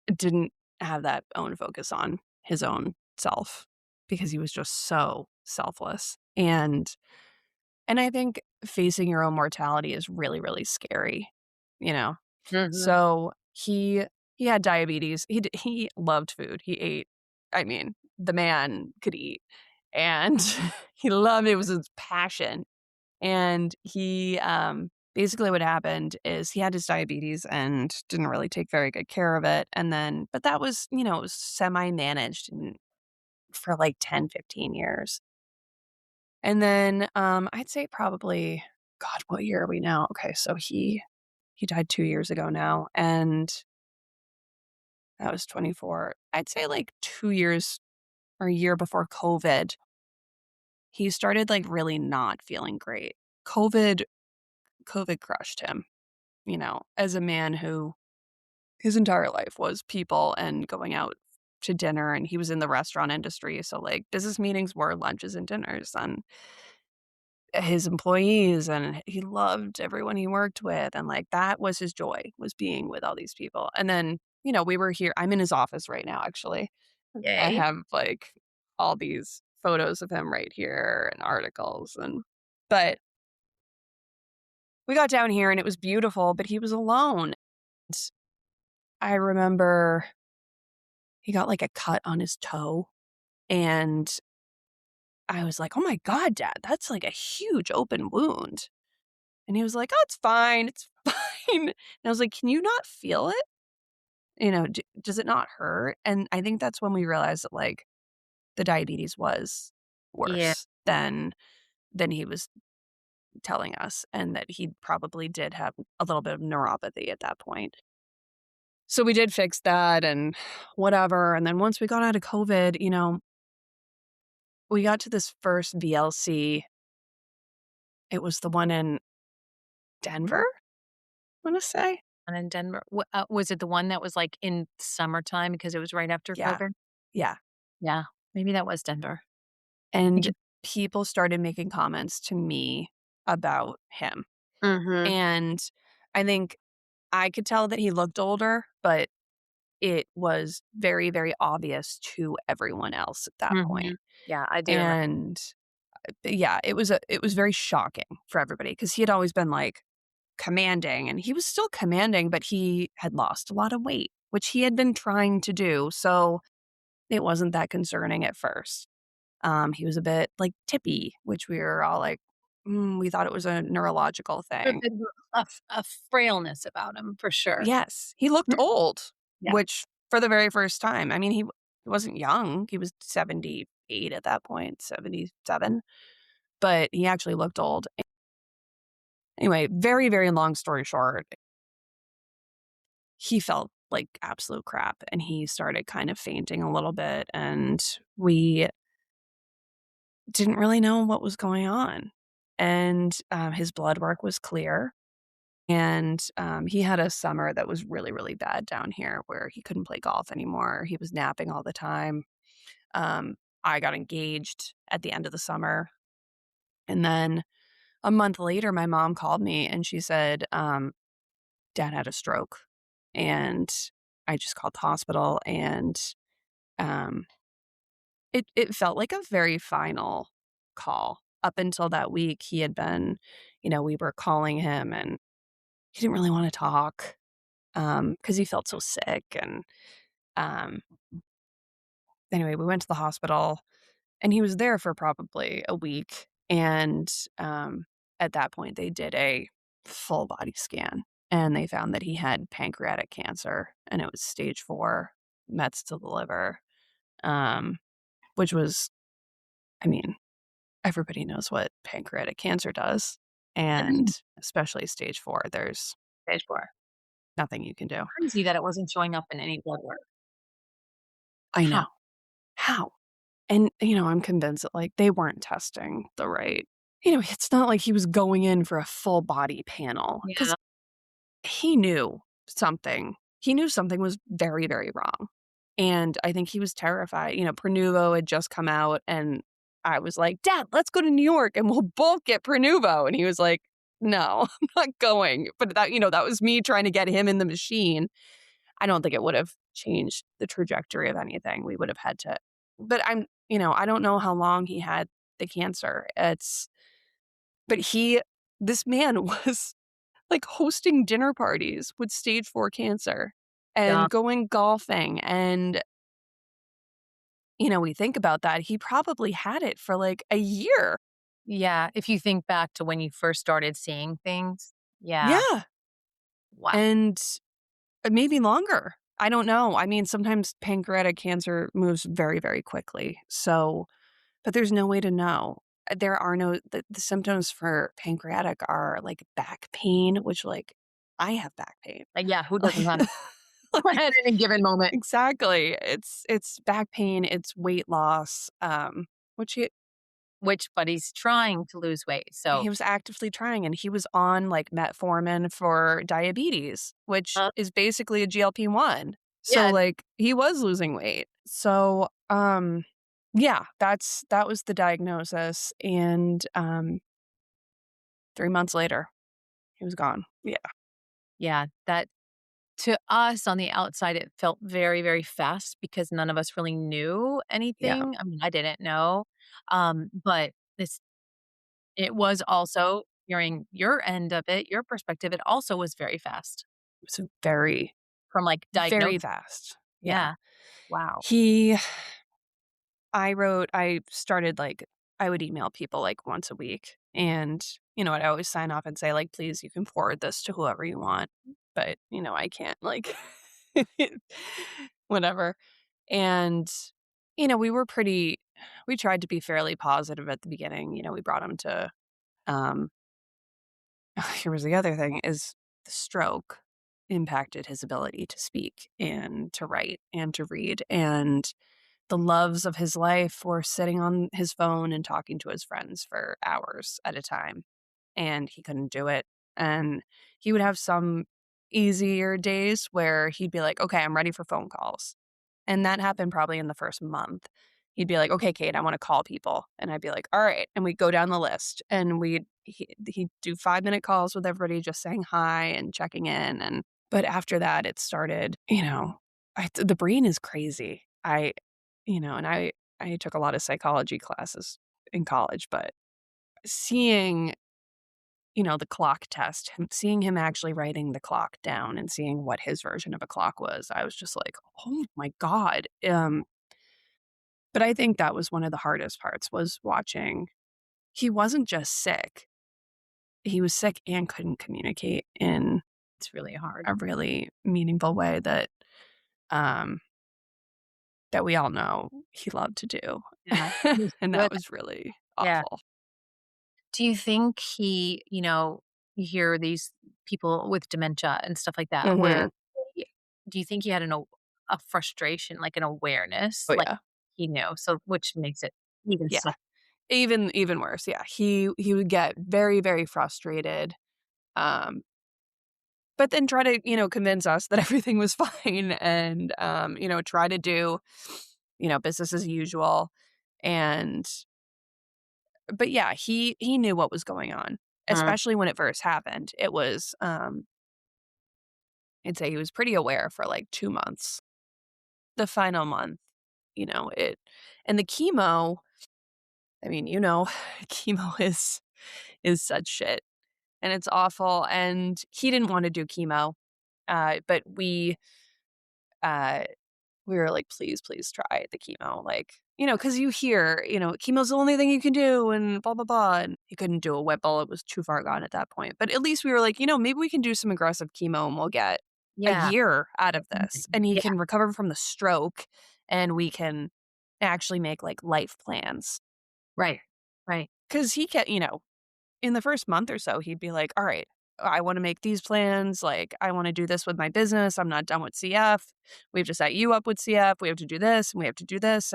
Speaker 2: didn't have that own focus on his own self because he was just so selfless. And I think facing your own mortality is really, really scary, you know?
Speaker 1: Mhm.
Speaker 2: So he had diabetes. He loved food. He ate. I mean, the man could eat, and he loved it. Was his passion. And he basically what happened is he had his diabetes and didn't really take very good care of it. And then, but that was it was semi managed for like 10, 15 years. And then I'd say probably God, what year are we now? Okay, so he died 2 years ago now, and that was 24. I'd say, like, 2 years or a year before COVID, he started, like, really not feeling great. COVID COVID crushed him, as a man who his entire life was people and going out to dinner, and he was in the restaurant industry, so, like, business meetings were lunches and dinners, and his employees, and he loved everyone he worked with, and, like, that was his joy, was being with all these people, and then, we were here I'm in his office right now, actually. I
Speaker 1: Yay.
Speaker 2: have, like, all these photos of him right here and articles but we got down here and it was beautiful, but he was alone. I remember he got, like, a cut on his toe, and I was like, "Oh my god, dad, that's, like, a huge open wound." And he was like, "Oh, it's fine, it's fine." And I was like, "Can you not feel it? Does it not hurt?" And I think that's when we realized that, like, the diabetes was
Speaker 1: Yeah.
Speaker 2: worse than he was telling us, and that he probably did have a little bit of neuropathy at that point. So we did fix that and whatever, and then once we got out of COVID, we got to this first VLC. It was the one in Denver, I wanna say?
Speaker 1: And in Denver, was it the one that was, like, in summertime because it was right after
Speaker 2: Yeah,
Speaker 1: COVID?
Speaker 2: yeah,
Speaker 1: Yeah, maybe that was Denver. I
Speaker 2: and
Speaker 1: just
Speaker 2: people started making comments to me about him,
Speaker 1: Mhm,
Speaker 2: and I think I could tell that he looked older, but it was very, very obvious to everyone else at that point.
Speaker 1: mhm. Yeah, I do remember.
Speaker 2: And, yeah, it was very shocking for everybody because he had always been, like, commanding, and he was still commanding, but he had lost a lot of weight, which he had been trying to do, so it wasn't that concerning at first. He was a bit, like, tippy, which we were all like, we thought it was a neurological
Speaker 1: A
Speaker 2: thing.
Speaker 1: bit of a frailness about him for sure.
Speaker 2: Yes, he looked
Speaker 1: Mhm.
Speaker 2: old,
Speaker 1: Yeah.
Speaker 2: which for the very first time, I mean, he wasn't young, he was 78 at that point, 77, but he actually looked old. Anyway, very, very long story short, he felt like absolute crap, and he started kind of fainting a little bit, and we didn't really know what was going on. And, his blood work was clear, and, he had a summer that was really, really bad down here where he couldn't play golf anymore, he was napping all the time. I got engaged at the end of the summer, and then a month later, my mom called me and she said, "Dad had a stroke." And I just called the hospital, and, um, it felt like a very final call. Up until that week, he had been we were calling him, and he didn't really wanna talk, because he felt so sick, and, um, anyway, we went to the hospital, and he was there for probably a week, and, at that point, they did a full body scan, and they found that he had pancreatic cancer, and it was stage 4, mets to the liver, um, which was I mean, everybody knows what pancreatic cancer does, and especially stage 4, there's
Speaker 1: Stage 4.
Speaker 2: nothing you can do.
Speaker 1: Crazy that it wasn't showing up in any blood work.
Speaker 2: I
Speaker 1: Huh.
Speaker 2: know. How? And, I'm convinced that, like, they weren't testing the right it's not like he was going in for a full body panel because
Speaker 1: Yeah.
Speaker 2: he knew he knew something was very, very wrong, and I think he was terrified. Prenuvo had just come out, and I was like, "Dad, let's go to New York and we'll both get Prenuvo," and he was like, "No, I'm not going," but that was me trying to get him in the machine. I don't think it would have changed the trajectory of anything. We would have had to but I don't know how long he had the cancer. But this man was, like, hosting dinner parties with stage 4 cancer
Speaker 1: Yeah.
Speaker 2: and going golfing, and, we think about that, he probably had it for, like, a year.
Speaker 1: Yeah, if you think back to when you first started seeing things. Yeah.
Speaker 2: Yeah,
Speaker 1: Wow.
Speaker 2: and maybe longer. I don't know. I mean, sometimes pancreatic cancer moves very, very quickly, but there's no way to know. There are no the symptoms for pancreatic are, like, back pain, which, like, I have back pain.
Speaker 1: Yeah, who
Speaker 2: Like
Speaker 1: doesn't have
Speaker 2: like
Speaker 1: at any given moment?
Speaker 2: exactly. It's back pain, it's weight loss, which
Speaker 1: But he's trying to lose weight, so
Speaker 2: he was actively trying, and he was on, like, metformin for diabetes, which
Speaker 1: uh,
Speaker 2: is basically a GLP-1. So,
Speaker 1: yeah,
Speaker 2: like, he was losing weight. So, yeah, that was the diagnosis, and, 3 months later, he was gone. Yeah.
Speaker 1: yeah, that To us on the outside, it felt very, very fast because none of us really knew
Speaker 2: Yeah.
Speaker 1: anything. I mean, I didn't know, but it was also hearing your end of it, your perspective, it also was very fast
Speaker 2: It was very,
Speaker 1: from, like,
Speaker 2: very
Speaker 1: diagnosis.
Speaker 2: fast. Yeah.
Speaker 1: Yeah. Wow.
Speaker 2: He I started, like, I would email people, like, once a week, and, I'd always sign off and say, like, "Please, you can forward this to whoever you want, but, I can't, like" whatever. And, we tried to be fairly positive at the beginning. We brought him to, um here was the other thing, is the stroke impacted his ability to speak and to write and to read, and the loves of his life were sitting on his phone and talking to his friends for hours at a time, and he couldn't do it. And he would have some easier days where he'd be like, "Okay, I'm ready for phone calls." And that happened probably in the first month. He'd be like, "Okay, Kate, I wanna call people." And I'd be like, "All right." And we'd go down the list, and he'd do 5-minute calls with everybody just saying hi and checking in, and but after that, it started, the brain is crazy. And I took a lot of psychology classes in college, but seeing, the clock test, seeing him actually writing the clock down and seeing what his version of a clock was, I was just like, "Oh my god." But I think that was one of the hardest parts was watching. He wasn't just sick, he was sick and couldn't communicate in
Speaker 1: It's really hard.
Speaker 2: a really meaningful way um, that we all know he loved to do.
Speaker 1: Yeah. He was
Speaker 2: And
Speaker 1: good.
Speaker 2: that was really
Speaker 1: Yeah.
Speaker 2: awful.
Speaker 1: Do you think you hear these people with dementia and stuff like that where
Speaker 2: Mhm.
Speaker 1: they do you think he had a frustration, like an awareness,
Speaker 2: Oh,
Speaker 1: like
Speaker 2: yeah.
Speaker 1: he knew, so which makes it even
Speaker 2: Yeah.
Speaker 1: sick.
Speaker 2: Even worse, yeah. He would get very, very frustrated, um, but then try to, convince us that everything was fine and, try to do, business as usual. And but yeah, he knew what was going on,
Speaker 1: Mm,
Speaker 2: especially when it first happened. It was, I'd say he was pretty aware for, like, 2 months. The final month, it and the chemo, I mean, chemo is such shit, and it's awful, and he didn't wanna do chemo, but uh, we were like, "Please, please try the chemo," like, because you hear, "Chemo's the only thing you can do," and blah, blah, blah, and he couldn't do a Whipple, it was too far gone at that point, but at least we were like, maybe we can do some aggressive chemo and we'll get a
Speaker 1: yeah,
Speaker 2: year out of this,
Speaker 1: something.
Speaker 2: and he
Speaker 1: Yeah,
Speaker 2: can recover from the stroke, and we can actually make, like, life plans.
Speaker 1: right, right.
Speaker 2: 'Cause he kept in the first month or so, he'd be like, "All right, I wanna make these plans, like, I wanna do this with my business, I'm not done with CF. We have to set you up with CF, we have to do this, and we have to do this,"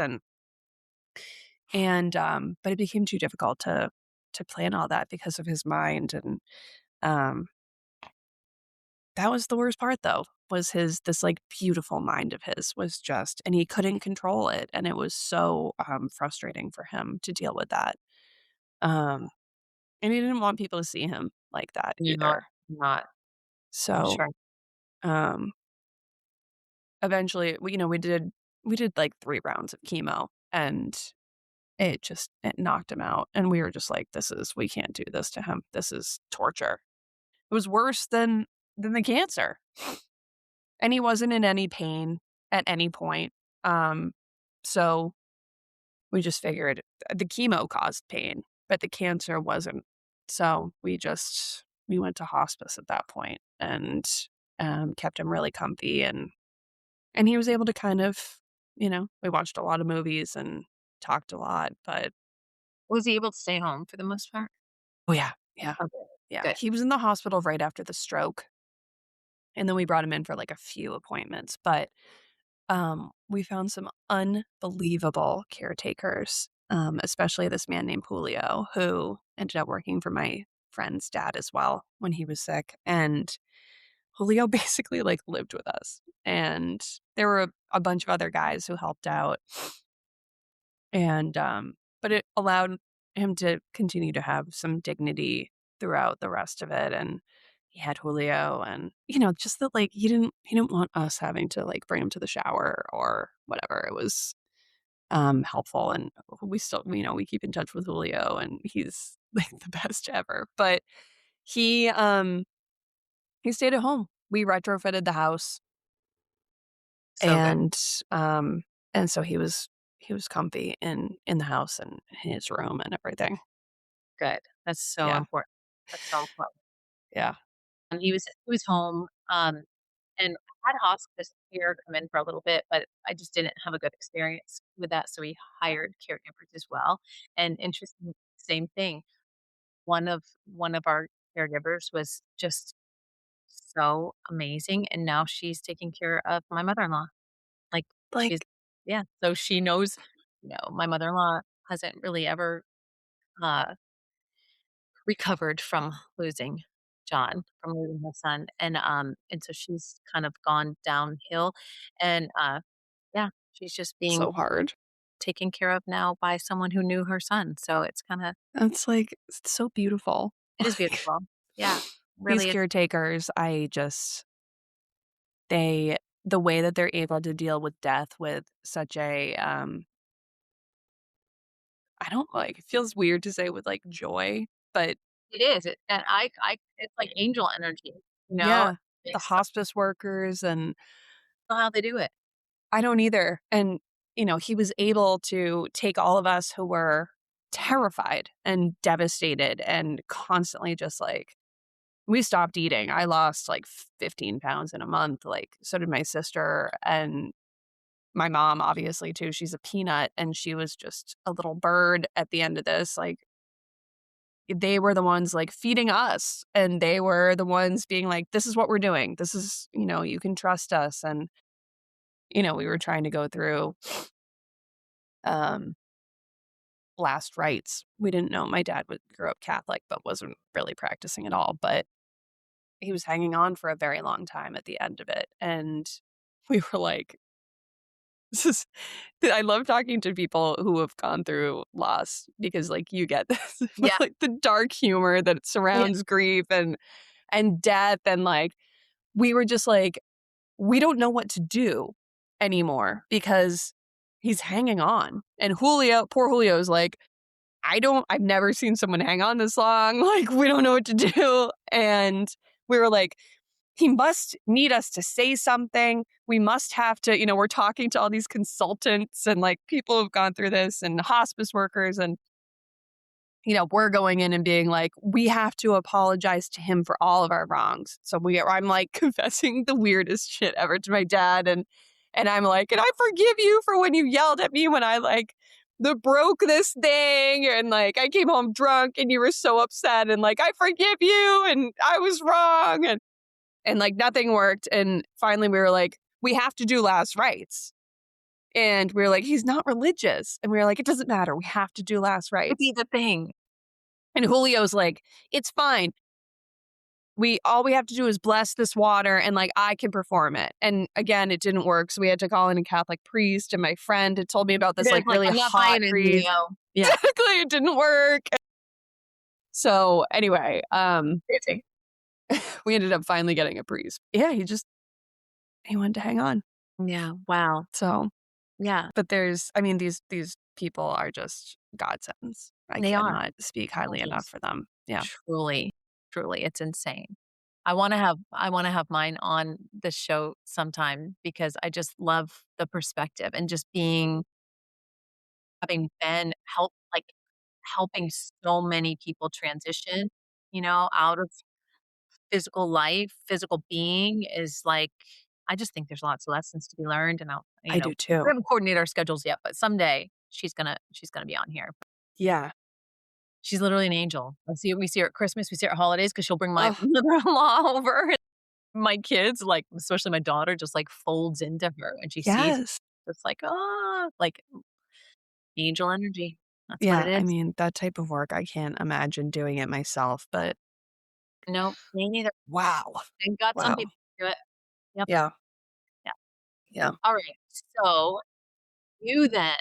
Speaker 2: but it became too difficult to plan all that because of his mind, and, um, that was the worst part, though, was this, like, beautiful mind of his was just and he couldn't control it, and it was so, frustrating for him to deal with that. Um, and he didn't want people to see him like that
Speaker 1: Not
Speaker 2: either.
Speaker 1: not I'm
Speaker 2: So,
Speaker 1: sure.
Speaker 2: um, eventually, we did, like, 3 rounds of chemo, and it knocked him out, and we were just like, we can't do this to him. This is torture." It was worse than the cancer, and he wasn't in any pain at any point. Um, so we just figured the chemo caused pain, but the cancer wasn't. So we went to hospice at that point and, kept him really comfy and he was able to kind of, we watched a lot of movies and talked a lot, but
Speaker 1: Was he able to stay home for the most part?
Speaker 2: oh, yeah, yeah,
Speaker 1: Okay,
Speaker 2: yeah.
Speaker 1: good.
Speaker 2: He was in the hospital right after the stroke, and then we brought him in for, like, a few appointments, but, we found some unbelievable caretakers, especially this man named Julio, who ended up working for my friend's dad as well when he was sick, and Julio basically, like, lived with us, and there were a bunch of other guys who helped out, and, but it allowed him to continue to have some dignity throughout the rest of it, and he had Julio and, just that, like, he didn't want us having to, like, bring him to the shower or whatever. It was, helpful, and we still, we keep in touch with Julio, and he's, like, the best ever. But he, he stayed at home. We retrofitted the house,
Speaker 1: So good.
Speaker 2: and, um, and so he was comfy in the house and in his room and everything.
Speaker 1: Good. That's so
Speaker 2: Yeah,
Speaker 1: important. That's so important.
Speaker 2: yeah.
Speaker 1: He was home, and I had hospice care come in for a little bit, but I just didn't have a good experience with that, so we hired caregivers as well, and interesting, same thing. One of our caregivers was just so amazing, and now she's taking care of my mother-in-law. Like, she's
Speaker 2: Like,
Speaker 1: yeah, so she knows, my mother-in-law hasn't really ever, uh recovered from losing John, from losing her son, and so she's kind of gone downhill, and, yeah, she's just being
Speaker 2: so hard.
Speaker 1: taken care of now by someone who knew her son, so it's kinda
Speaker 2: It's, like, it's so beautiful.
Speaker 1: it is
Speaker 2: Like,
Speaker 1: beautiful. Yeah,
Speaker 2: these
Speaker 1: really is.
Speaker 2: caretakers, they the way that they're able to deal with death with such a, I don't like, it feels weird to say with, like, joy, but
Speaker 1: It is, and I it's like angel energy, you know?
Speaker 2: yeah, the
Speaker 1: It's
Speaker 2: hospice workers, and
Speaker 1: not how they do it.
Speaker 2: I don't either, and, he was able to take all of us who were terrified and devastated and constantly just, like, we stopped eating. I lost, like, 15 pounds in a month, like, so did my sister, and my mom, obviously, too. She's a peanut, and she was just a little bird at the end of this, like, they were the ones, like, feeding us, and they were the ones being like, "This is what we're doing. This is, you can trust us," and, we were trying to go through, um, last rites. We didn't know my dad would grew up Catholic, but wasn't really practicing at all, but he was hanging on for a very long time at the end of it, and we were like, "This is." I love talking to people who have gone through loss because, like, you get this,
Speaker 1: Yeah,
Speaker 2: like, the dark humor that
Speaker 1: yeah,
Speaker 2: surrounds grief and death, and, like, we were just like, "We don't know what to do anymore because he's hanging on." And Julio, poor Julio is like, I've never seen someone hang on this long, like, we don't know what to do." And we were like, "He must need us to say something. We must have to," we're talking to all these consultants and, like, people who've gone through this and hospice workers, and, we're going in and being like, "We have to apologize to him for all of our wrongs." So I'm, like, confessing the weirdest shit ever to my dad, and I'm like, "And I forgive you for when you yelled at me when I, like, broke this thing, and, like, I came home drunk and you were so upset, and, like, I forgive you, and I was wrong," and, like, nothing worked, and finally we were like, "We have to do last rites." And we were like, "He's not religious." And we were like, "It doesn't matter. We have to do last
Speaker 1: could be
Speaker 2: rites."
Speaker 1: the thing.
Speaker 2: And Julio's like, "It's fine. We have to do is bless this water and, like, I can perform it." And again, it didn't work, so we had to call in a Catholic priest, and my friend had told me about this,
Speaker 1: It is
Speaker 2: like,
Speaker 1: like,
Speaker 2: really
Speaker 1: "I'm not
Speaker 2: hot
Speaker 1: buying in,
Speaker 2: priest.
Speaker 1: Leo." Yeah,
Speaker 2: Exactly, it didn't work. So, anyway,
Speaker 1: crazy.
Speaker 2: we ended up finally getting a priest. Yeah, he wanted to hang on.
Speaker 1: Yeah, wow.
Speaker 2: So,
Speaker 1: Yeah,
Speaker 2: but I mean, these people are just godsends. I
Speaker 1: they are.
Speaker 2: cannot speak highly enough
Speaker 1: Angels.
Speaker 2: for them. Yeah.
Speaker 1: Truly, truly, it's insane. I wanna have mine on the show sometime because I just love the perspective and just having been helping so many people transition, out of physical life, physical being is like I just think there's lots of lessons to be learned, and
Speaker 2: I do
Speaker 1: we
Speaker 2: too.
Speaker 1: haven't coordinated our schedules yet, but someday she's gonna be on here.
Speaker 2: Yeah.
Speaker 1: She's literally an angel. We see her at Christmas, we see her at holidays because 'cause she'll bring my
Speaker 2: Oh,
Speaker 1: mother-in-law over. My kids, like, especially my daughter, just, like, folds into her when she sees
Speaker 2: yes.
Speaker 1: it's like, "Ah," like, angel energy. That's what it
Speaker 2: Yeah, I
Speaker 1: is.
Speaker 2: mean, that type of work, I can't imagine doing it myself, but
Speaker 1: No, me neither.
Speaker 2: wow.
Speaker 1: Thank God some
Speaker 2: Wow.
Speaker 1: people do it. Yep.
Speaker 2: Yeah.
Speaker 1: Yeah.
Speaker 2: Yeah.
Speaker 1: Alright. So, you then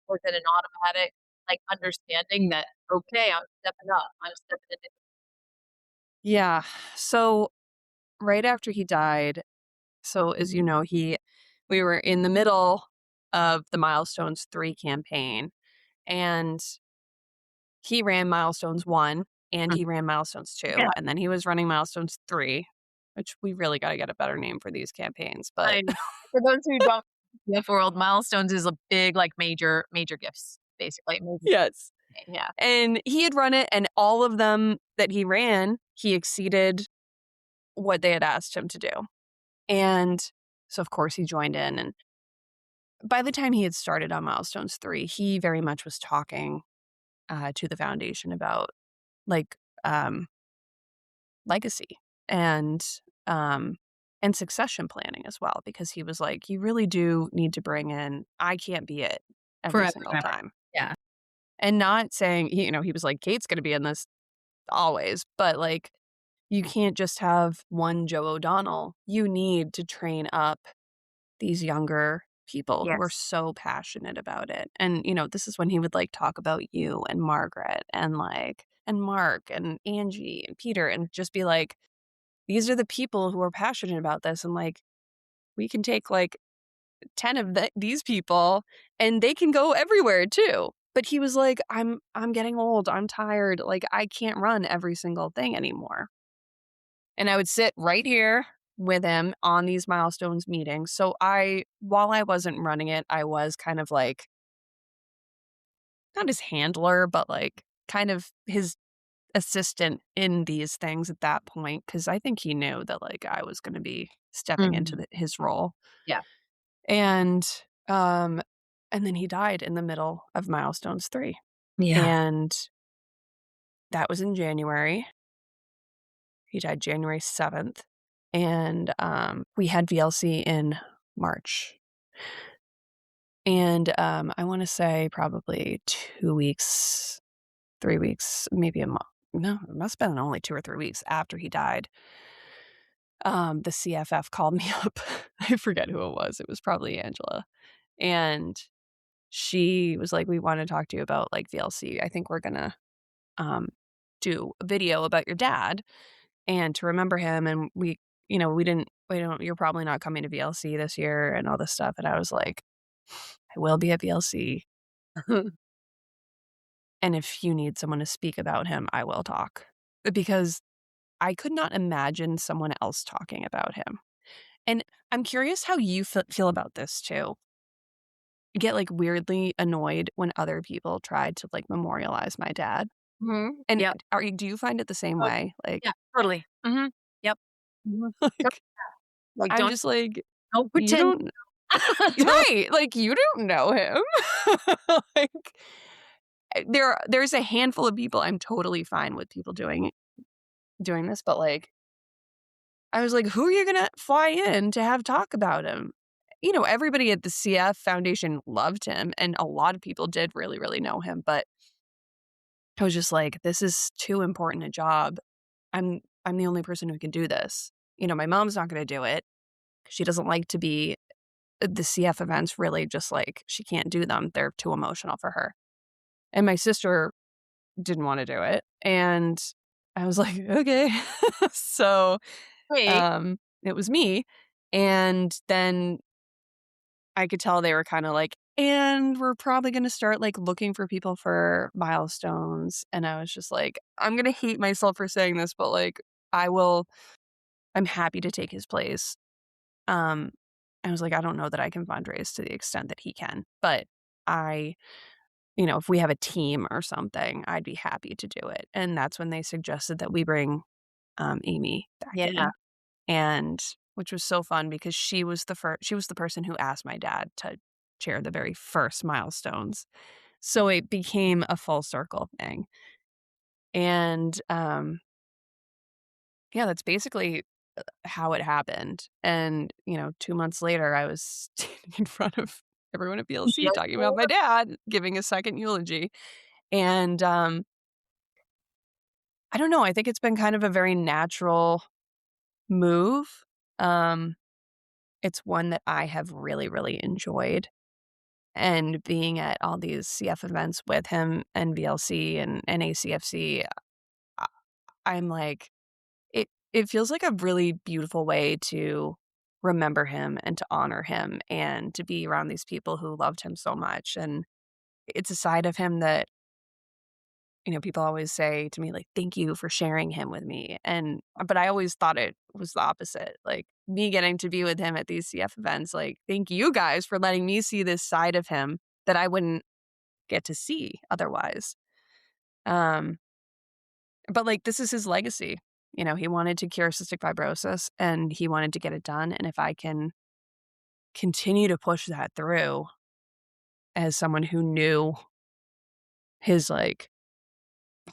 Speaker 1: was it an automatic, like, understanding that, "Okay, I'm stepping up. I'm stepping into."
Speaker 2: Yeah. So right after he died, so as you know, we were in the middle of the Milestones 3 campaign, and he ran Milestones 1 and
Speaker 1: Mm.
Speaker 2: he ran Milestones
Speaker 1: Yeah,
Speaker 2: 2, and then he was running Milestones 3, which we really gotta get a better name for these campaigns, but
Speaker 1: I know. For those who don't, Gift World Milestones is a big, like, major gifts, basically, major
Speaker 2: yes.
Speaker 1: thing, yeah.
Speaker 2: And he had run it, and all of them that he ran, he exceeded what they had asked him to do. And so, of course, he joined in, and by the time he had started on Milestones 3, he very much was talking, to the foundation about, like, um, legacy and, um, and succession planning as well, because he was like, "You really do need to bring in I can't be it every
Speaker 1: Forever
Speaker 2: single
Speaker 1: and ever.
Speaker 2: time."
Speaker 1: Yeah.
Speaker 2: And not saying he was like, "Kate's gonna be in this always," but, like, you can't just have one Joe O'Donnell. You need to train up these younger people who are
Speaker 1: Yes.
Speaker 2: so passionate about it. And, this is when he would, like, talk about you and Margaret and, like and Mark and Angie and Peter and just be like, "These are the people who are passionate about this, and, like, we can take, like, 10 of these people, and they can go everywhere too." But he was like, I'm getting old. I'm tired. Like, I can't run every single thing anymore." And I would sit right here with him on these milestones meetings. So while I wasn't running it, I was kind of like, not his handler, but like kind of his assistant in these things at that point. Cause I think he knew that like I was going to be stepping into
Speaker 1: Mhm.
Speaker 2: his role.
Speaker 1: Yeah.
Speaker 2: And, um, and then he died in the middle of milestones 3.
Speaker 1: Yeah.
Speaker 2: And that was in January. He died January 7th. And, we had VLC in March. And, I wanna say probably 2 weeks, 3 weeks, maybe a month. No, it must've been only 2 or 3 weeks after he died, the CFF called me up. I forget who it was probably Angela, and she was like, "We wanna talk to you about, like, VLC. I think we're gonna, um, do a video about your dad and to remember him, and we don't you're probably not coming to VLC this year," and all this stuff, and I was like, "I will be at VLC. And if you need someone to speak about him, I will talk." Because I could not imagine someone else talking about him. And I'm curious how you feel about this too. I get, like, weirdly annoyed when other people try to, like, memorialize my dad.
Speaker 1: Mhm.
Speaker 2: And
Speaker 1: Yep.
Speaker 2: do you find it the same
Speaker 1: Oh,
Speaker 2: way?
Speaker 1: yeah,
Speaker 2: Like
Speaker 1: totally. Mhm. Yep. Mhm. Yep.
Speaker 2: like,
Speaker 1: Like,
Speaker 2: I'm
Speaker 1: don't
Speaker 2: just like, "You
Speaker 1: pretend.
Speaker 2: don't." Right, like, you don't know him. Like, there's a handful of people I'm totally fine with people doing this, but, like, I was like, "Who are you gonna fly in to have talk about him?" Everybody at the CF Foundation loved him, and a lot of people did really, really know him, but I was just like, "This is too important a job. I'm the only person who can do this." My mom's not gonna do it. She doesn't like to be the CF events really just, like, she can't do them. They're too emotional for her. And my sister didn't wanna do it, and I was like, "Okay." So,
Speaker 1: Wait.
Speaker 2: it was me, and then I could tell they were kinda like, "And we're probably gonna start, like, looking for people for milestones," and I was just like, "I'm gonna hate myself for saying this, but, like, I'm happy to take his place." Um, I was like, "I don't know that I can fundraise to the extent that he can, but I if we have a team or something, I'd be happy to do it." And that's when they suggested that we bring, Amy back
Speaker 1: Yeah.
Speaker 2: in, and which was so fun because she was the person who asked my dad to chair the very first milestones. So it became a full circle thing. And, yeah, that's basically how it happened. And, 2 months later, I was standing in front of everyone at BLC
Speaker 1: Yes,
Speaker 2: talking about my
Speaker 1: Lord.
Speaker 2: dad, giving a second eulogy. And, I don't know, I think it's been kind of a very natural move. Um, it's one that I have really, really enjoyed. And being at all these CF events with him and VLC and ACFC, I I'm like it feels like a really beautiful way to remember him and to honor him and to be around these people who loved him so much, and it's a side of him that, people always say to me, like, "Thank you for sharing him with me," but I always thought it was the opposite, like, me getting to be with him at these CF events, like, "Thank you guys for letting me see this side of him that I wouldn't get to see otherwise." Um, but, like, this is his legacy, he wanted to cure cystic fibrosis, and he wanted to get it done, and if I can continue to push that through as someone who knew his, like,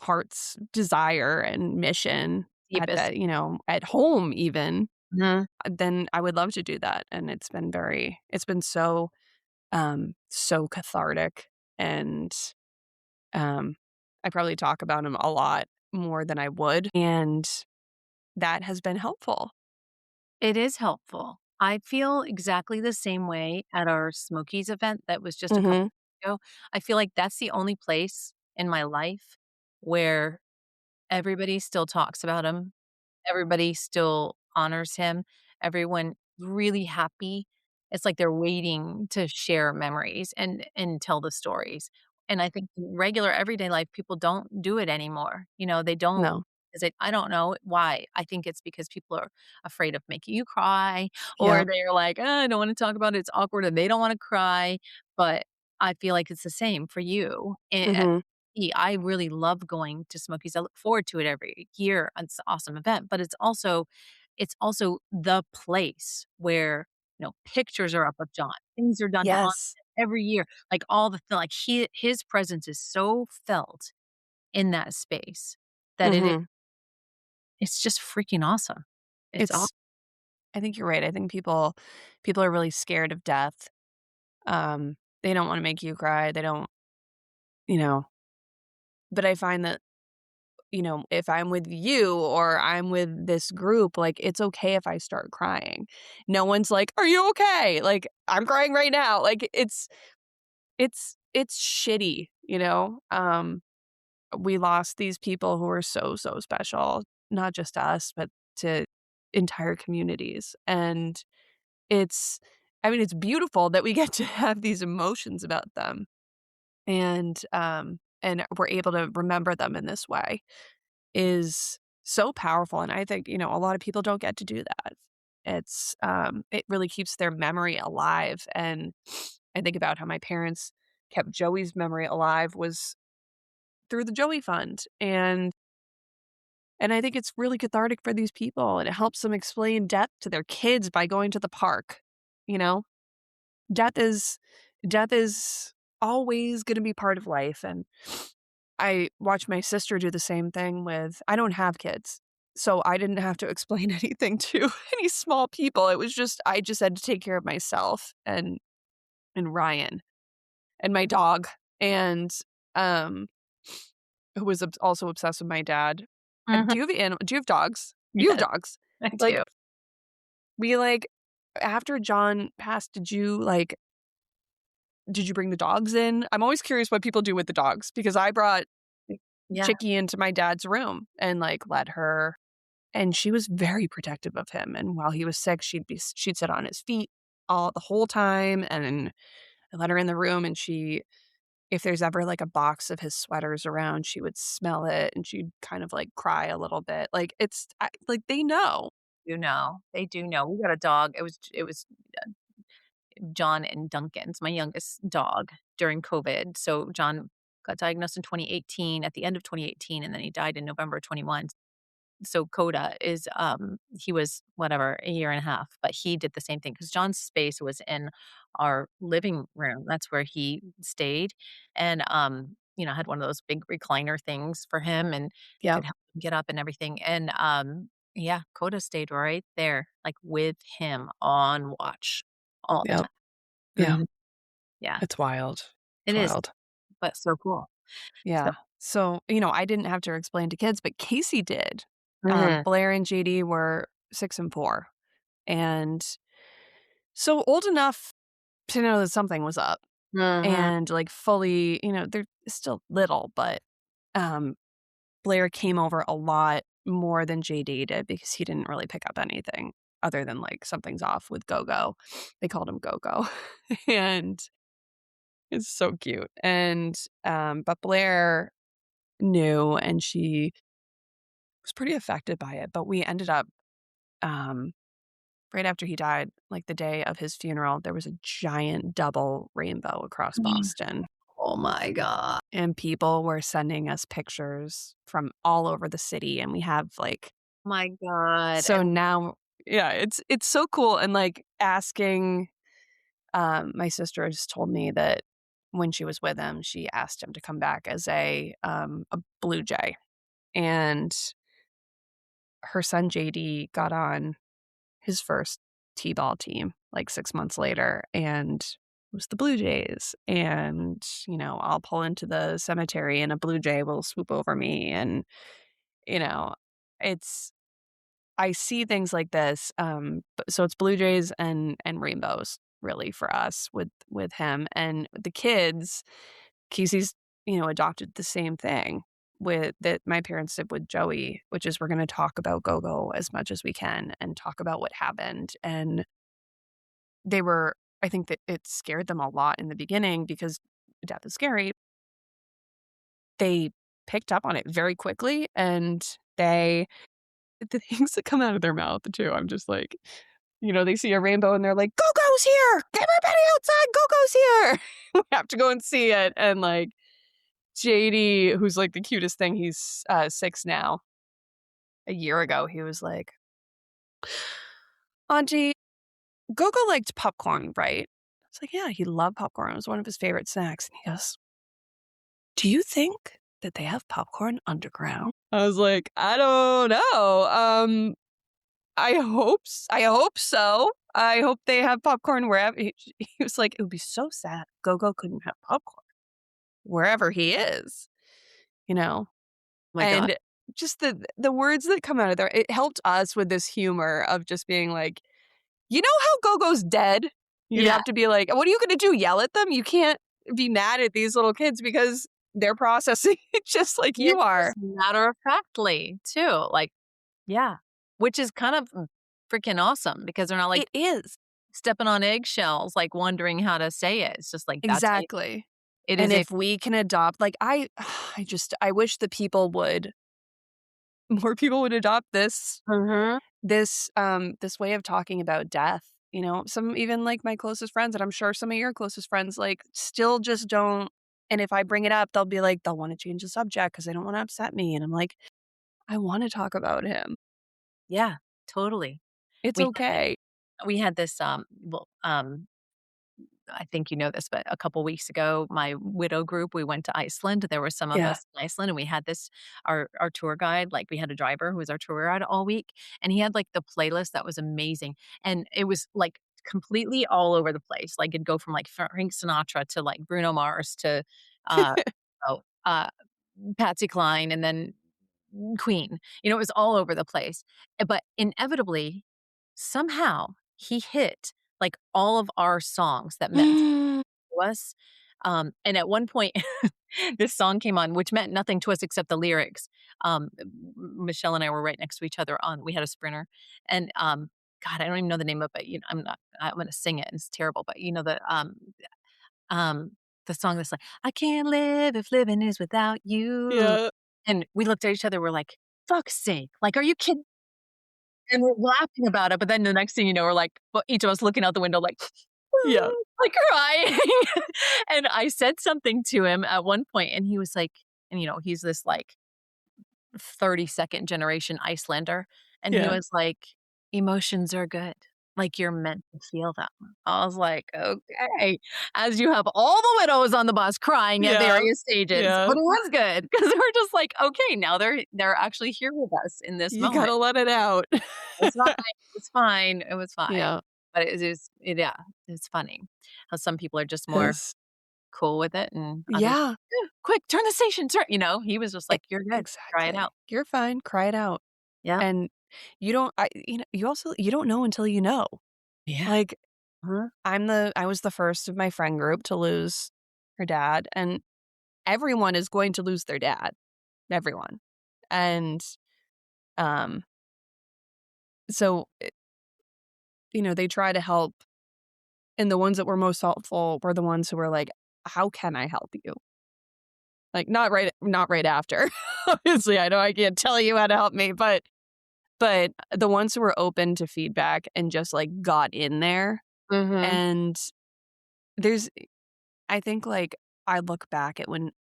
Speaker 2: heart's desire and mission at
Speaker 1: Deepest.
Speaker 2: that, at home even,
Speaker 1: Mhm.
Speaker 2: then I would love to do that, and it's been so, so cathartic, and, um, I probably talk about him a lot more than I would, and that has been helpful.
Speaker 1: It is helpful. I feel exactly the same way at our Smokies event that was just a couple
Speaker 2: Mhm.
Speaker 1: ago. I feel like that's the only place in my life where everybody still talks about him. Everybody still honors him. Everyone really happy. It's like they're waiting to share memories and tell the stories. And I think in regular everyday life, people don't do it anymore. They don't
Speaker 2: No.
Speaker 1: is it I don't know why. I think it's because people are afraid of making you cry, or
Speaker 2: Yep.
Speaker 1: they're like, I don't want to talk about it. It's awkward and they don't want to cry. But I feel like it's the same for you. And
Speaker 2: Mhm.
Speaker 1: I really love going to Smokies. I look forward to it every year. It's an awesome event, but it's also the place where, pictures are up of John. Things are done on
Speaker 2: Yes.
Speaker 1: every year. Like all like his presence is so felt in that space that
Speaker 2: Mhm.
Speaker 1: it's just freaking awesome. It's aw
Speaker 2: It's I think you're right, I think people are really scared of death. They don't wanna make you cry, they don't you know, but I find that, if I'm with you or I'm with this group, like, it's okay if I start crying. No one's like, "Are you okay?" Like, "I'm crying right now." Like, it's shitty, we lost these people who are so, so special, not just to us, but to entire communities, and it's it's beautiful that we get to have these emotions about them, and we're able to remember them in this way is so powerful, and I think, a lot of people don't get to do that. It really keeps their memory alive, and I think about how my parents kept Joey's memory alive was through the Joey Fund, and I think it's really cathartic for these people, and it helps them explain death to their kids by going to the park, you know? Death is death is always gonna be part of life, and I watch my sister do the same thing with I don't have kids, so I didn't have to explain anything to any small people, it was just I just had to take care of myself and Ryan and my dog, and, um, who was also obsessed with my dad.
Speaker 1: Mhm.
Speaker 2: Do you have dogs? You have
Speaker 1: Yes,
Speaker 2: dogs.
Speaker 1: I
Speaker 2: Like,
Speaker 1: do.
Speaker 2: we, like after John passed, did you bring the dogs in? I'm always curious what people do with the dogs because I brought
Speaker 1: Yeah.
Speaker 2: Chicky into my dad's room and, like, let her and she was very protective of him, and while he was sick, she'd sit on his feet all the whole time, and I let her in the room, and if there's ever, like, a box of his sweaters around, she would smell it, and she'd kind of, like, cry a little bit, like, they know.
Speaker 1: They do know. We got a dog. It was John and Duncan's my youngest dog during COVID. So John got diagnosed in 2018, at the end of 2018, and then he died in November of 21. So Coda is, he was whatever, a year and a half, but he did the same thing because John's space was in our living room. That's where he stayed, and, had one of those big recliner things for him, and you
Speaker 2: Yep,
Speaker 1: could help him get up and everything, and, yeah, Coda stayed right there, like, with him on watch all the
Speaker 2: yep,
Speaker 1: time.
Speaker 2: yeah,
Speaker 1: Mhm. Yeah,
Speaker 2: it's wild.
Speaker 1: it
Speaker 2: It's
Speaker 1: is,
Speaker 2: wild.
Speaker 1: but so cool. So
Speaker 2: Yeah. So, I didn't have to explain to kids, but Casey did.
Speaker 1: Mhm,
Speaker 2: Blair and JD were 6 and 4, and so old enough to know that something was up
Speaker 1: mhm.
Speaker 2: and, like, fully they're still little, but, um, Blair came over a lot more than JD did because he didn't really pick up anything other than, like, something's off with Go-Go. They called him Go-Go, and it's so cute, and, but Blair knew, and she was pretty affected by it, but we ended up, um right after he died, like, the day of his funeral, there was a giant double rainbow across Boston,
Speaker 1: Oh my god.
Speaker 2: and people were sending us pictures from all over the city, and we have, like,
Speaker 1: My god,
Speaker 2: so now yeah, it's so cool, and, like, asking my sister just told me that when she was with him, she asked him to come back as a Blue Jay, and her son JD got on his first T-ball team, like, 6 months later, and it was the Blue Jays, and, I'll pull into the cemetery and a Blue Jay will swoop over me, and, you know, it's I see things like this, but so it's Blue Jays and rainbows really for us with him, and the kids, Kesey's, adopted the same thing with that my parents did with Joey, which is we're gonna talk about Go-Go as much as we can and talk about what happened, and they were I think that it scared them a lot in the beginning because death is scary. They picked up on it very quickly, and they the things that come out of their mouth too, I'm just like, they see a rainbow and they're like, "Go-Go's here! Everybody outside, Go-Go's here!" We have to go and see it, and, like, JD, who's, like, the cutest thing, he's, 6 now. A year ago, he was like, "Auntie, Gogo liked popcorn, right?" I was like, "Yeah, he loved popcorn. It was one of his favorite snacks." And he goes, "Do you think that they have popcorn underground?" I was like, "I don't know. I hope so. I hope they have popcorn wherever." He was like, "It would be so sad. Gogo couldn't have popcorn wherever he is, you know?"
Speaker 1: my god.
Speaker 2: And just the words that come out of there, it helped us with this humor of just being like, "You know how Go-Go's dead?" You'd
Speaker 1: Yeah,
Speaker 2: have to be like, "What are you gonna do, yell at them? You can't be mad at these little kids because they're processing it just like
Speaker 1: yeah,
Speaker 2: you are."
Speaker 1: just matter of factly too, like, yeah, which is kind of freaking awesome because they're not, like,
Speaker 2: It is.
Speaker 1: stepping on eggshells, like, wondering how to say it. It's just like, that's how
Speaker 2: Exactly.
Speaker 1: it
Speaker 2: And
Speaker 1: is a
Speaker 2: if we can adopt like, I wish the people would more people would adopt
Speaker 1: Mhm.
Speaker 2: this way of talking about death, Some even, like, my closest friends, and I'm sure some of your closest friends, like, still just don't and if I bring it up, they'll wanna change the subject because they don't wanna upset me, and I'm like, "I wanna talk about him.
Speaker 1: Yeah, totally.
Speaker 2: It's
Speaker 1: We
Speaker 2: okay."
Speaker 1: we had this, I think you know this, but a couple weeks ago, my widow group, we went to Iceland. There were some of
Speaker 2: Yeah.
Speaker 1: us in Iceland, and we had this our tour guide, like, we had a driver who was our tour guide all week, and he had, like, the playlist that was amazing, and it was, like, completely all over the place. Like, it'd go from, like, Frank Sinatra to, like, Bruno Mars to, uh, oh, Patsy Cline, and then Queen. It was all over the place. But inevitably, somehow, he hit, like, all of our songs that meant
Speaker 2: Mm.
Speaker 1: to us. And at one point, this song came on, which meant nothing to us except the lyrics. Michelle and I were right next to each other we had a Sprinter, and, God, I don't even know the name of it. I'm gonna sing it, and it's terrible, but um, the song that's like, "I can't live if living is without you."
Speaker 2: Yeah.
Speaker 1: And we looked at each other, we're like, "Fuck's sake, like, are you kidding?" And we're laughing about it, but then the next thing you know, we're like, well, each of us looking out the window like,
Speaker 2: Yeah.
Speaker 1: like crying. And I said something to him at one point, and he was like, and he's this like 32nd generation Icelander, and he
Speaker 2: Yeah.
Speaker 1: was like, "Emotions are good. Like, you're meant to feel them." I was like, "Okay." As you have all the widows on the bus crying at
Speaker 2: Yeah.
Speaker 1: various stages,
Speaker 2: Yeah.
Speaker 1: but it was good because 'cause we're just like, "Okay, now they're actually here with us in this
Speaker 2: You
Speaker 1: moment."
Speaker 2: gotta let it out.
Speaker 1: It's fine, it's fine, it was fine.
Speaker 2: Yeah.
Speaker 1: But yeah, it's funny how some people are just more
Speaker 2: Yes.
Speaker 1: cool with it and others,
Speaker 2: Yeah.
Speaker 1: "Yeah, quick, turn the station, turn," he was just
Speaker 2: E
Speaker 1: like, "You're good, try it
Speaker 2: exactly.
Speaker 1: out."
Speaker 2: You're fine, cry it out.
Speaker 1: Yeah.
Speaker 2: And you don't know until you know.
Speaker 1: Yeah.
Speaker 2: Like,
Speaker 1: Uh-huh.
Speaker 2: I was the first of my friend group to lose her dad, and everyone is going to lose their dad, everyone. And Um, so, they try to help, and the ones that were most helpful were the ones who were like, "How can I help you?" Like, not right after. Obviously, I know I can't tell you how to help me, but the ones who were open to feedback and just, like, got in there,
Speaker 1: Mhm.
Speaker 2: and there's I think, like, I look back at when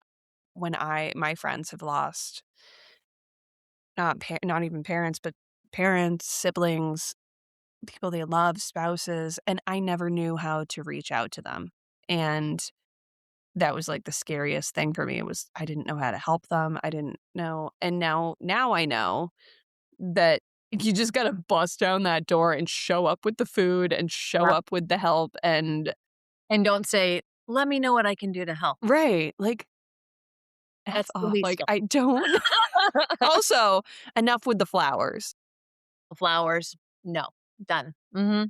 Speaker 2: my friends have lost, not even parents, but parents, siblings, people they love, spouses, and I never knew how to reach out to them, and that was, like, the scariest thing for me. It was I didn't know how to help them, I didn't know, and now I know that you just gotta bust down that door and show up with the food and show
Speaker 1: Yep.
Speaker 2: up with the help and
Speaker 1: And don't say, "Let me know what I can do to help."
Speaker 2: right, like, F
Speaker 1: That's the
Speaker 2: off,
Speaker 1: least
Speaker 2: like,
Speaker 1: of
Speaker 2: I don't also, enough with the flowers.
Speaker 1: flowers, no, done. Mhm.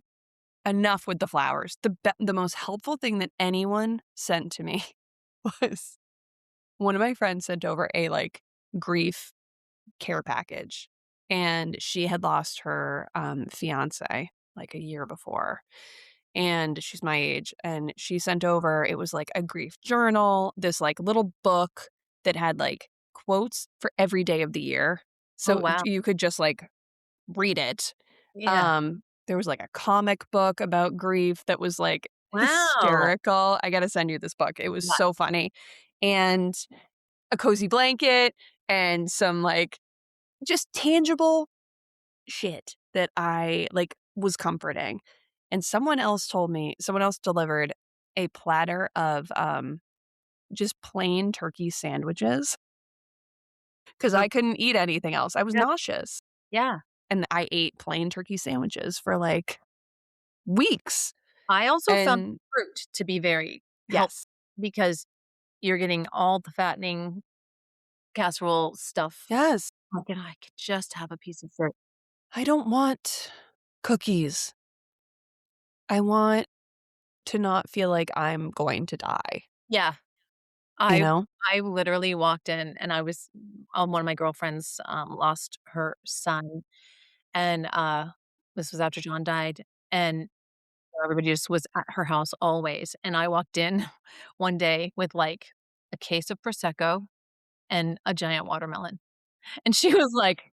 Speaker 2: Enough with the flowers. The most helpful thing that anyone sent to me was one of my friends sent over a, like, grief care package, and she had lost her, fiancé, like, a year before, and she's my age, and she sent over it was, like, a grief journal, this, like, little book that had, like, quotes for every day of the year,
Speaker 1: Oh,
Speaker 2: so
Speaker 1: wow.
Speaker 2: you could just, like, read it.
Speaker 1: Yeah.
Speaker 2: There was, like, a comic book about grief that was, like,
Speaker 1: Wow.
Speaker 2: hysterical. I gotta send you this book. It was
Speaker 1: Yeah.
Speaker 2: so funny. And a cozy blanket and some, like, just tangible shit that I, like, was comforting. And someone else delivered a platter of, just plain turkey sandwiches because
Speaker 1: The
Speaker 2: I couldn't eat anything else. I was
Speaker 1: Yep.
Speaker 2: nauseous,
Speaker 1: Yeah.
Speaker 2: and I ate plain turkey sandwiches for, like, weeks.
Speaker 1: I also found
Speaker 2: And
Speaker 1: fruit to be very helpful
Speaker 2: yes.
Speaker 1: because you're getting all the fattening casserole stuff.
Speaker 2: Yes.
Speaker 1: Like, and I could just have a piece of fruit.
Speaker 2: I don't want cookies. I want to not feel like I'm going to die,
Speaker 1: Yeah.
Speaker 2: you
Speaker 1: I
Speaker 2: know?
Speaker 1: I literally walked in and I was one of my girlfriends, lost her son, and, this was after John died, and everybody just was at her house always, and I walked in one day with, like, a case of Prosecco and a giant watermelon, and she was like,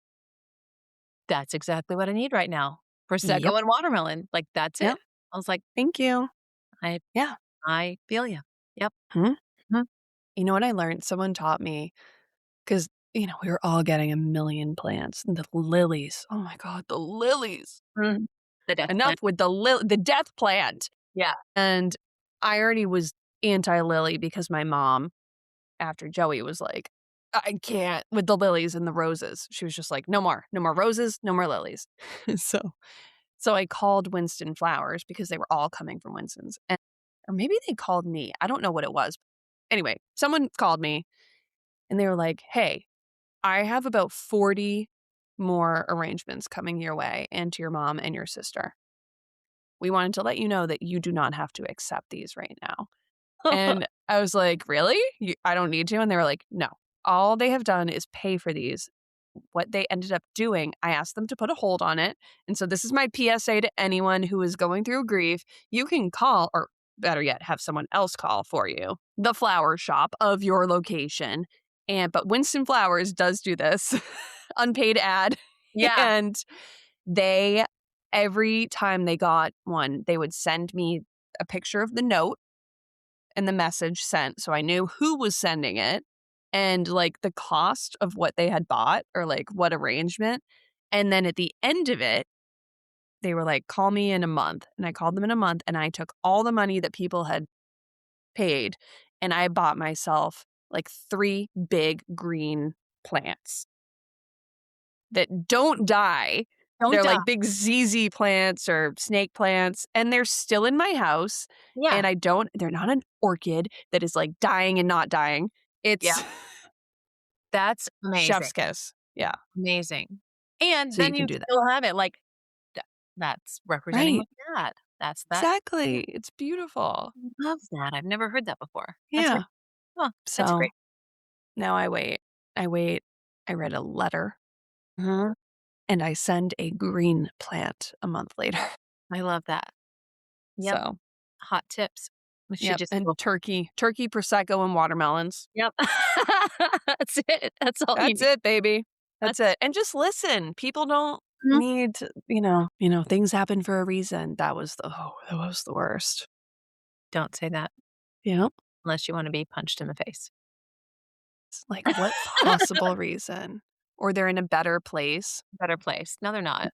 Speaker 1: "That's exactly what I need right now,
Speaker 2: Yep.
Speaker 1: Prosecco and watermelon, like, that's it."
Speaker 2: Yep.
Speaker 1: I was like,
Speaker 2: Thank you.
Speaker 1: "I
Speaker 2: Yeah.
Speaker 1: I feel you." Yep.
Speaker 2: Mhm.
Speaker 1: Mhm.
Speaker 2: You know what I learned? Someone taught me because, we were all getting a million plants, and the lilies, oh my god, the lilies.
Speaker 1: Mhm. The death
Speaker 2: Enough
Speaker 1: plant.
Speaker 2: with the death plant.
Speaker 1: Yeah.
Speaker 2: And I already was anti-lily because my mom, after Joey, was like, "I can't with the lilies and the roses." She was just like, "No more. No more roses, no more lilies." So so I called Winston Flowers because they were all coming from Winston's, and or maybe they called me. I don't know what it was. Anyway, someone called me, and they were like, "Hey, I have about 40 more arrangements coming your way and to your mom and your sister. We wanted to let you know that you do not have to accept these right now." And I was like, "Really? I don't need to?" And they were like, "No. All they have done is pay for these." What they ended up doing, I asked them to put a hold on it. And so this is my PSA to anyone who is going through grief. You can call, or better yet, have someone else call for you, the flower shop of your location. But Winston Flowers does do this unpaid ad.
Speaker 1: Yeah.
Speaker 2: And they, every time they got one, they would send me a picture of the note and the message sent, so I knew who was sending it and, like, the cost of what they had bought or, like, what arrangement, and then at the end of it, they were like, "Call me in a month," and I called them in a month, and I took all the money that people had paid, and I bought myself, like, 3 big green plants that don't die.
Speaker 1: Don't
Speaker 2: They're
Speaker 1: die.
Speaker 2: like big ZZ plants or snake plants, and they're still in my house,
Speaker 1: Yeah.
Speaker 2: and they're not an orchid that is, like, dying and not dying.
Speaker 1: Yeah.
Speaker 2: It's
Speaker 1: That's amazing.
Speaker 2: chef's kiss. Yeah,
Speaker 1: Amazing. And
Speaker 2: so you
Speaker 1: then
Speaker 2: can
Speaker 1: you
Speaker 2: do that.
Speaker 1: still have it, like, that's representing my
Speaker 2: Right.
Speaker 1: dad. That's that.
Speaker 2: Exactly. It's beautiful.
Speaker 1: Love that. I've never heard that before. That's great.
Speaker 2: Yeah.
Speaker 1: Oh, that's
Speaker 2: So,
Speaker 1: great.
Speaker 2: now I wait. I wait. I read a letter.
Speaker 1: Mhm.
Speaker 2: and I send a green plant a month later.
Speaker 1: I love that. Yep.
Speaker 2: So,
Speaker 1: Hot tips. We should
Speaker 2: yep,
Speaker 1: just
Speaker 2: and
Speaker 1: go.
Speaker 2: turkey, prosecco, and watermelons.
Speaker 1: Yep. That's it. That's all you
Speaker 2: That's
Speaker 1: need.
Speaker 2: it, baby. That's
Speaker 1: That's
Speaker 2: it. And just listen. People don't
Speaker 1: Mhm.
Speaker 2: need to, things happen for a reason. That was the worst.
Speaker 1: Don't say that
Speaker 2: Yep.
Speaker 1: unless you wanna be punched in the face.
Speaker 2: It's like, what possible reason? Or they're in a better place.
Speaker 1: Better place. No, they're not.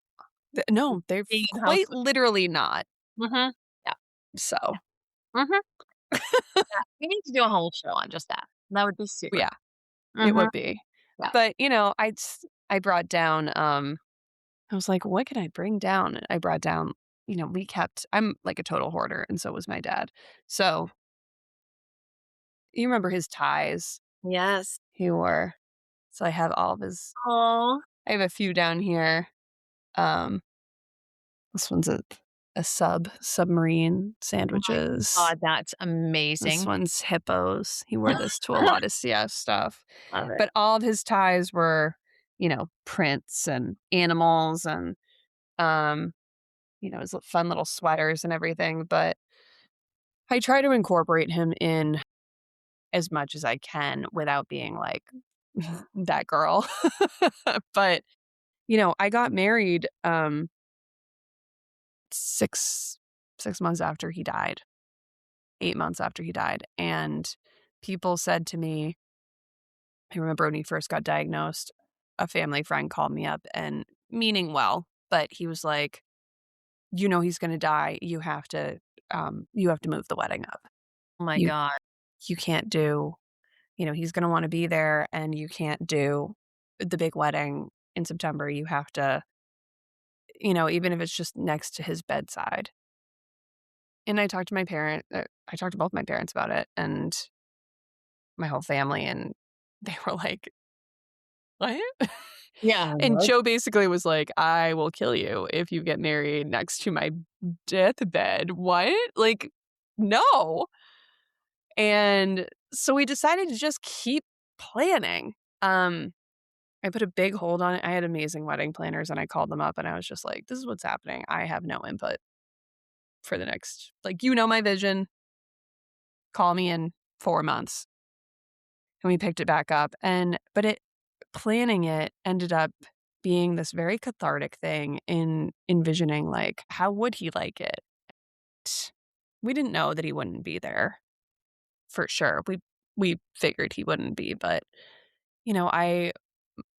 Speaker 2: No, they're
Speaker 1: Being in house
Speaker 2: quite literally not.
Speaker 1: Mhm. Yeah.
Speaker 2: So,
Speaker 1: Mhm. Yeah. We need to do a whole show on just that. That would be super.
Speaker 2: yeah, it
Speaker 1: Mhm.
Speaker 2: would be.
Speaker 1: Yeah.
Speaker 2: But, I brought down, I was like, "What can I bring down?" I brought down, I'm like a total hoarder, and so was my dad. So, you remember his ties
Speaker 1: Yes.
Speaker 2: he wore? So I have all of his
Speaker 1: Oh
Speaker 2: I have a few down here. Um, this one's a submarine
Speaker 1: my
Speaker 2: sandwiches.
Speaker 1: god, that's
Speaker 2: This
Speaker 1: amazing.
Speaker 2: one's hippos. He wore this to a lot of CS stuff.
Speaker 1: Love it.
Speaker 2: But all of his ties were, prints and animals and, um, his fun little sweaters and everything. But I try to incorporate him in as much as I can without being like that girl. But, I got married 6 6 months after he died, 8 months after he died, and people said to me, I remember when he first got diagnosed, a family friend called me up and meaning well, but he was like, he's gonna die. You have to move the wedding up.
Speaker 1: Oh my
Speaker 2: You
Speaker 1: god.
Speaker 2: you can't do, he's gonna wanna be there and you can't do the big wedding in September. You have to, even if it's just next to his bedside. And I talked to both my parents about it and my whole family, and they were like, "What?"
Speaker 1: Yeah,
Speaker 2: And
Speaker 1: what?
Speaker 2: Joe basically was like, "I will kill you if you get married next to my deathbed." What? Like, no. And so we decided to just keep planning. Um, I put a big hold on it. I had amazing wedding planners and I called them up and I was just like, "This is what's happening. I have no input for the next, like, my vision. Call me in 4 months." And we picked it back up but planning it ended up being this very cathartic thing in envisioning, like, how would he like it? We didn't know that he wouldn't be there for sure. We figured he wouldn't be, but, you know, I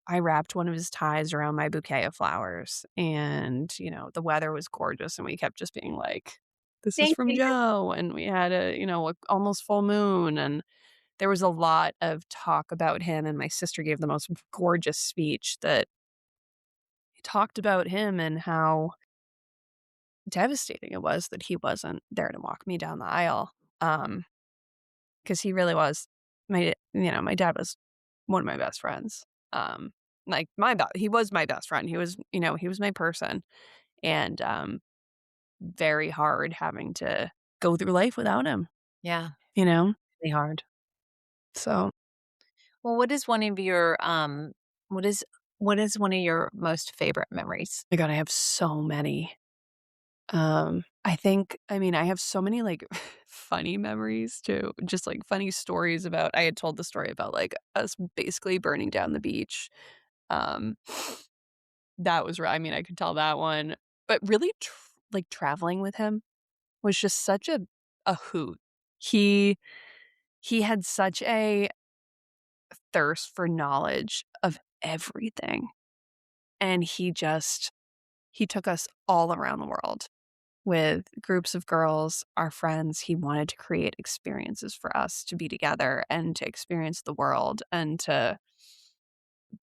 Speaker 2: I wrapped one of his ties around my bouquet of flowers and, the weather was gorgeous and we kept just being like, "This is
Speaker 1: Thank
Speaker 2: from
Speaker 1: you.
Speaker 2: Joe," and we had a almost full moon, and there was a lot of talk about him, and my sister gave the most gorgeous speech that talked about him and how devastating it was that he wasn't there to walk me down the aisle. Because he really was my dad was one of my best friends. Like, he was my best friend. He was my person, and, very hard having to go through life without him,
Speaker 1: Yeah,
Speaker 2: you know?
Speaker 1: really hard.
Speaker 2: So,
Speaker 1: Well, what is one of your, what is what is one of your most favorite memories?
Speaker 2: my god, I have so many. I have so many, like, funny memories too, just, like, funny stories about I had told the story about, like, us basically burning down the beach. Um, that was I could tell that one, but really traveling with him was just such a hoot. He he had such a thirst for knowledge of everything, and he took us all around the world. With groups of girls, our friends, he wanted to create experiences for us to be together and to experience the world and to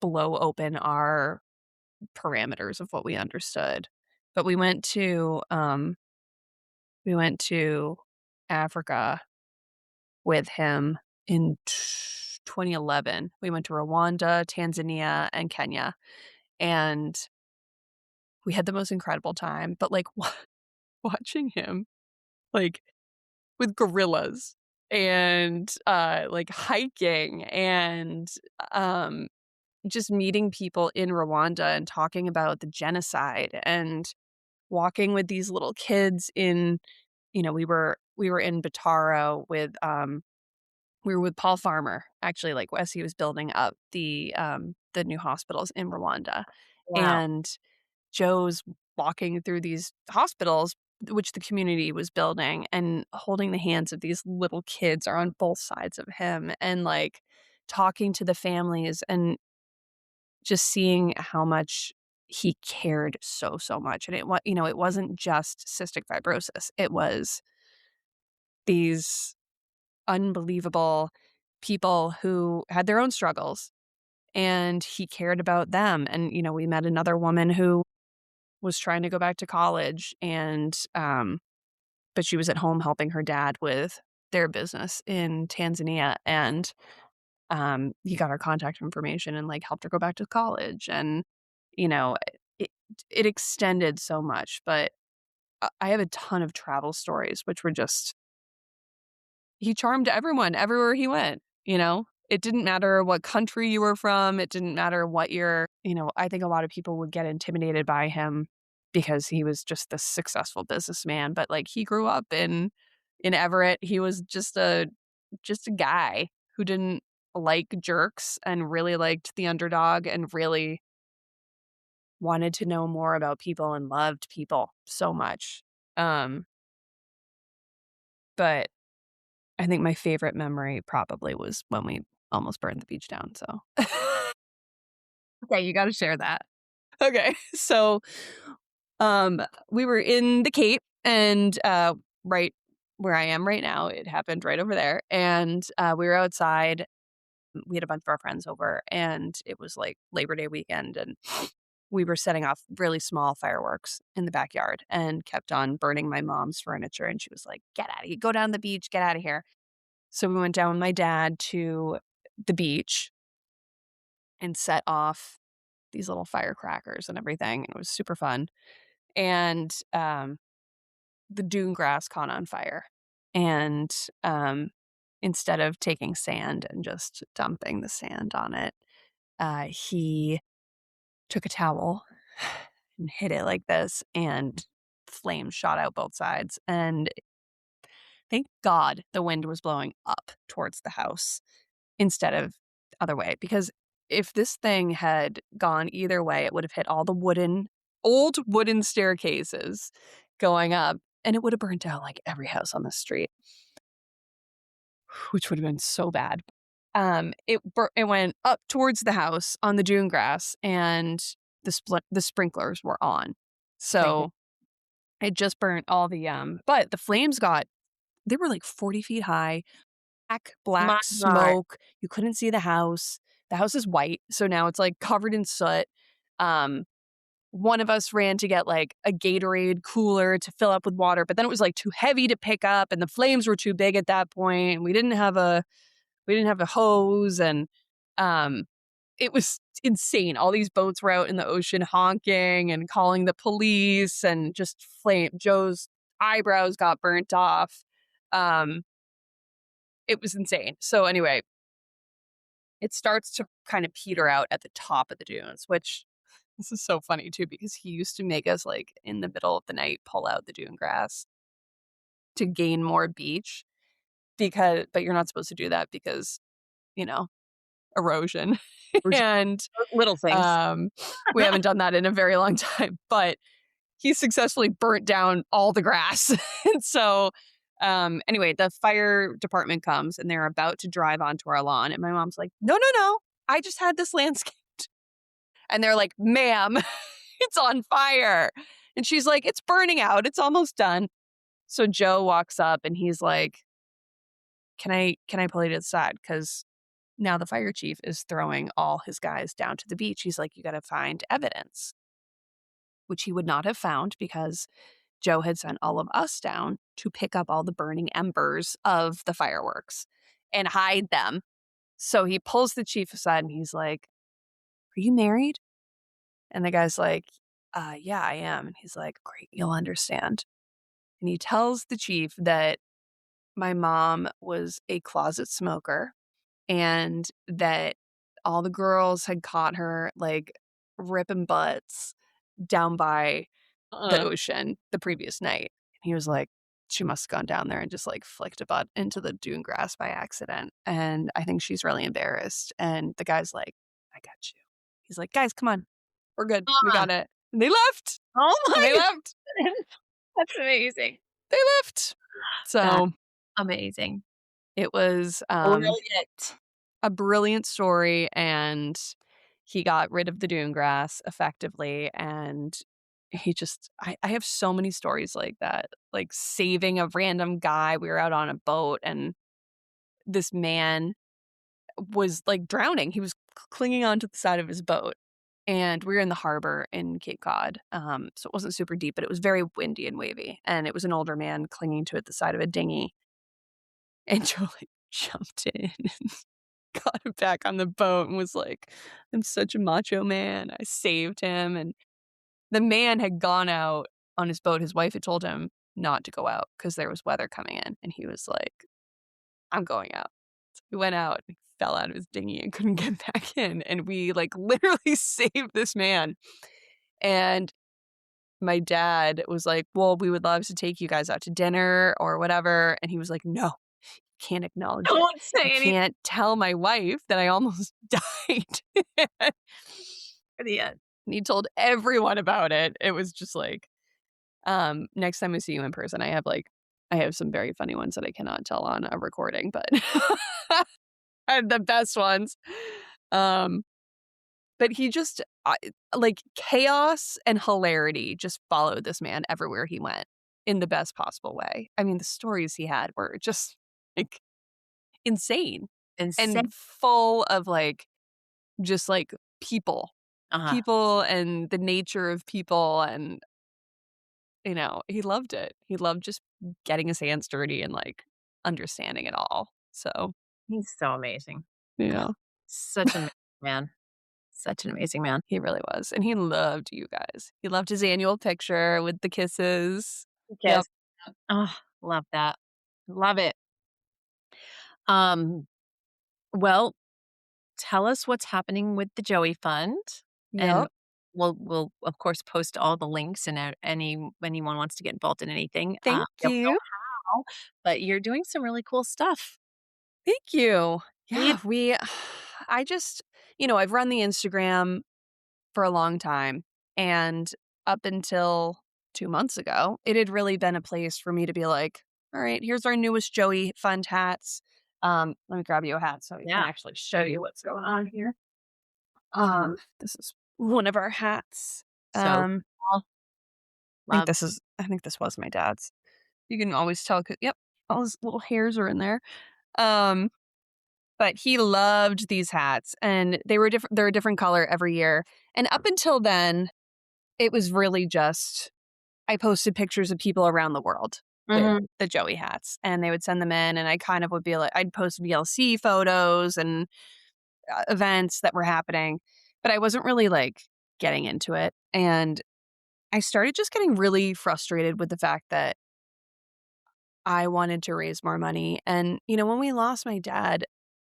Speaker 2: blow open our parameters of what we understood. But we went to Africa with him in 2011. We went to Rwanda, Tanzania, and Kenya, and we had the most incredible time. But, like, watching him, like, with gorillas and, like, hiking and, um, just meeting people in Rwanda and talking about the genocide and walking with these little kids in, we were in Bataro with, we were with Paul Farmer, actually, like, as he was building up the new hospitals in Rwanda,
Speaker 1: Wow.
Speaker 2: and Joe's walking through these hospitals, which the community was building, and holding the hands of these little kids are on both sides of him, and, like, talking to the families and just seeing how much he cared so, so much, and it wasn't just cystic fibrosis, it was these unbelievable people who had their own struggles, and he cared about them, and, we met another woman who was trying to go back to college, and, but she was at home helping her dad with their business in Tanzania, and, he got her contact information and, like, helped her go back to college, and, you know, it it extended so much, but I have a ton of travel stories, which were just he charmed everyone everywhere he went, you know? It didn't matter what country you were from, it didn't matter what I think a lot of people would get intimidated by him because he was just this successful businessman, but, like, he grew up in Everett. He was just a guy who didn't like jerks and really liked the underdog and really wanted to know more about people and loved people so much. Um, but I think my favorite memory probably was when we almost burned the beach down, so
Speaker 1: Okay, you gotta share that.
Speaker 2: okay. So, we were in the Cape and, right where I am right now, it happened right over there, and, we were outside. We had a bunch of our friends over, and it was, like, Labor Day weekend, and we were setting off really small fireworks in the backyard and kept on burning my mom's furniture, and she was like, "Get out of here. Go down the beach. Get out of here." So we went down with my dad to the beach and set off these little firecrackers and everything. It was super fun. And the dune grass caught on fire. And instead of taking sand and just dumping the sand on it, he took a towel and hit it like this, and flames shot out both sides. And thank God the wind was blowing up towards the house instead of the other way, because if this thing had gone either way, it would have hit all the old wooden staircases going up, and it would have burnt down, like, every house on the street, which would have been so bad. It went up towards the house on the dune grass, and the sprinklers were on.
Speaker 1: Thank you.
Speaker 2: So, it just burnt all but the flames they were, like, 40 feet high.
Speaker 1: My
Speaker 2: Black
Speaker 1: god.
Speaker 2: smoke, you couldn't see the house. The house is white, so now it's, like, covered in soot. Um, one of us ran to get, like, a Gatorade cooler to fill up with water, but then it was, like, too heavy to pick up, and the flames were too big at that point, and we didn't have a hose, and, um, it was insane. All these boats were out in the ocean honking and calling the police, and just flame Joe's eyebrows got burnt off. Um, it was insane. So, anyway, it starts to kind of peter out at the top of the dunes, which this is so funny too, because he used to make us, like, in the middle of the night, pull out the dune grass to gain more beach, but you're not supposed to do that because, you know, erosion. And,
Speaker 1: Little things.
Speaker 2: um, we haven't done that in a very long time, but he successfully burnt down all the grass. And so, anyway, the fire department comes and they're about to drive onto our lawn. And my mom's like, "No, no, no. I just had this landscape." And they're like, "Ma'am, it's on fire." And she's like, "It's burning out. It's almost done." So Joe walks up and he's like, "Can I pull you to the side? Because now the fire chief is throwing all his guys down to the beach." He's like, "You got to find evidence," which he would not have found because Joe had sent all of us down to pick up all the burning embers of the fireworks and hide them. So he pulls the chief aside and he's like, "Are you married?" And the guy's like, "Yeah, I am." And he's like, "Great, you'll understand." And he tells the chief that my mom was a closet smoker and that all the girls had caught her, like, ripping butts down by the
Speaker 1: Uh,
Speaker 2: ocean the previous night. He was like, "She must have gone down there and just, like, flicked a butt into the dune grass by accident, and I think she's really embarrassed." And the guy's like, "I got you." He's like, "Guys, come on. We're good. We
Speaker 1: uh,
Speaker 2: got it." And they left.
Speaker 1: oh
Speaker 2: And
Speaker 1: my
Speaker 2: they left.
Speaker 1: goodness. That's amazing.
Speaker 2: They left.
Speaker 1: That's
Speaker 2: So,
Speaker 1: amazing.
Speaker 2: it was,
Speaker 1: Brilliant.
Speaker 2: a brilliant story, and he got rid of the dune grass effectively, and he just I have so many stories like that, like saving a random guy. We were out on a boat, and this man was, like, drowning. He was clinging onto the side of his boat, and we were in the harbor in Cape Cod, so it wasn't super deep, but it was very windy and wavy, and it was an older man clinging to the side of a dinghy, and Joe, like, jumped in and got him back on the boat and was like, "I'm such a macho man. I saved him." And the man had gone out on his boat. His wife had told him not to go out because there was weather coming in, and he was like, "I'm going out." So he went out and fell out of his dinghy and couldn't get back in, and we, like, literally saved this man. And my dad was like, "Well, we would love to take you guys out to dinner or whatever," and he was like, "No, can't acknowledge it.
Speaker 1: Don't
Speaker 2: I
Speaker 1: say anything
Speaker 2: can't tell my wife that I almost died."
Speaker 1: for the end.
Speaker 2: And he told everyone about it. It was just like, next time I see you in person, I have some very funny ones that I cannot tell on a recording, but I had the best ones. Um, but he just like, chaos and hilarity just followed this man everywhere he went in the best possible way. I mean, the stories he had were just, like, insane
Speaker 1: Insane.
Speaker 2: and full of, like, just, like, people.
Speaker 1: Uh-huh.
Speaker 2: People and the nature of people, and, he loved it. He loved just getting his hands dirty and, like, understanding it all. So,
Speaker 1: He's so amazing. God,
Speaker 2: yeah,
Speaker 1: such an amazing man. Such an amazing man.
Speaker 2: he really was, and he loved you guys. He loved his annual picture with the kisses. Yep.
Speaker 1: Yes. Oh, love that. Love it. Um, well, tell us what's happening with the Joey Fund, and
Speaker 2: Yep.
Speaker 1: we'll of course post all the links and anyone wants to get involved in anything.
Speaker 2: Thank
Speaker 1: Don't know
Speaker 2: you.
Speaker 1: how, but you're doing some really cool stuff.
Speaker 2: Thank you.
Speaker 1: We
Speaker 2: Yeah, I just I've run the Instagram for a long time, and up until 2 months ago, it had really been a place for me to be like, "All right, here's our newest Joey Fund hats." Let me grab you a hat so I can
Speaker 1: Yeah.
Speaker 2: actually show you what's going on here. This is one of our hats.
Speaker 1: So
Speaker 2: I
Speaker 1: cool. Love.
Speaker 2: I think this was my dad's. You can always tell 'cau yep, all his little hairs are in there. Um, but he loved these hats, and they're a different color every year, and up until then, it was really just I posted pictures of people around the world with
Speaker 1: Mhm.
Speaker 2: the Joey hats, and they would send them in, and I kind of would be like I'd post VLC photos and, events that were happening, but I wasn't really, like, getting into it, and I started just getting really frustrated with the fact that I wanted to raise more money, and, when we lost my dad,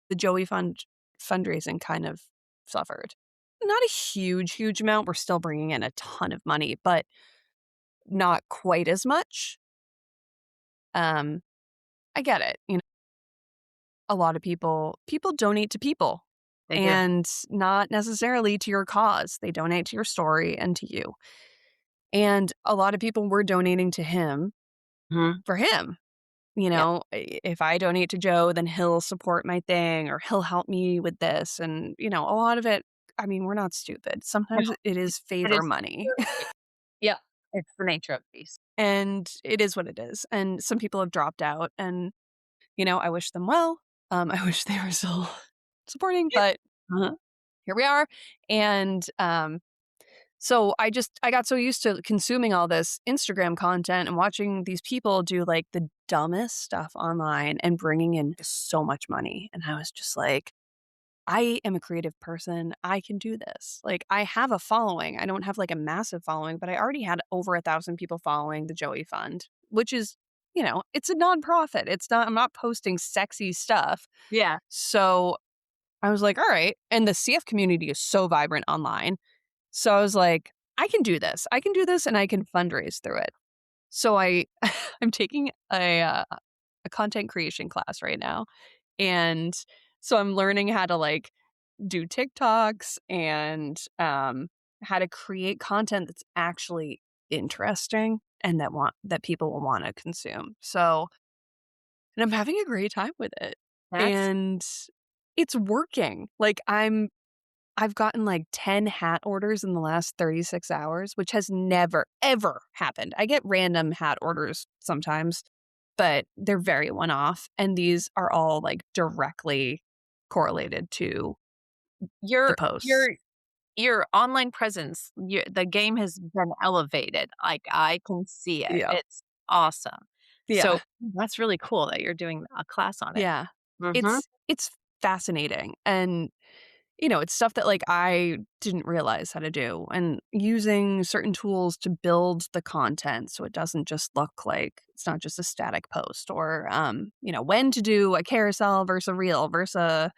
Speaker 2: the Joey fundraising kind of suffered. Not a huge, huge amount, we're still bringing in a ton of money, but not quite as much. Um, I get it, a lot of people donate to people,
Speaker 1: They do.
Speaker 2: and not necessarily to your cause. They donate to your story and to you, and a lot of people were donating to him
Speaker 1: Mhm.
Speaker 2: for him.
Speaker 1: Yeah.
Speaker 2: If I donate to Joe, then he'll support my thing or he'll help me with this. And, a lot of it, I mean, we're not stupid.
Speaker 1: No,
Speaker 2: Sometimes it is
Speaker 1: it
Speaker 2: favor
Speaker 1: is.
Speaker 2: money
Speaker 1: Yeah. It's the nature of the beast.
Speaker 2: and it is what it is. And some people have dropped out and, I wish them well. I wish they were still supporting,
Speaker 1: Yeah.
Speaker 2: but
Speaker 1: Uh-huh.
Speaker 2: here we are. And, so I got so used to consuming all this Instagram content and watching these people do like the dumbest stuff online and bringing in so much money. And I was just like, I am a creative person. I can do this. Like, I have a following. I don't have like a massive following, but I already had over 1,000 people following the Joey Fund, which is, it's a nonprofit. I'm not posting sexy stuff.
Speaker 1: Yeah.
Speaker 2: So I was like, "All right." And the CF community is so vibrant online. So I was like, "I can do this. I can do this and I can fundraise through it." So I'm taking a content creation class right now. And so I'm learning how to like do TikToks and how to create content that's actually interesting and that people will want to consume. So, and I'm having a great time with it.
Speaker 1: That's
Speaker 2: And it's working. I've gotten like 10 hat orders in the last 36 hours, which has never, ever happened. I get random hat orders sometimes, but they're very one off. And these are all like directly correlated to the
Speaker 1: your
Speaker 2: posts.
Speaker 1: your your online presence, the game has been elevated. Like, I can see it.
Speaker 2: Yeah.
Speaker 1: It's awesome. So,
Speaker 2: Yeah.
Speaker 1: that's really cool that you're doing a class on it.
Speaker 2: Yeah.
Speaker 1: Mhm.
Speaker 2: It's fascinating. And it's stuff that like I didn't realize how to do and using certain tools to build the content so it doesn't just look like it's not just a static post or when to do a carousel versus a reel versus a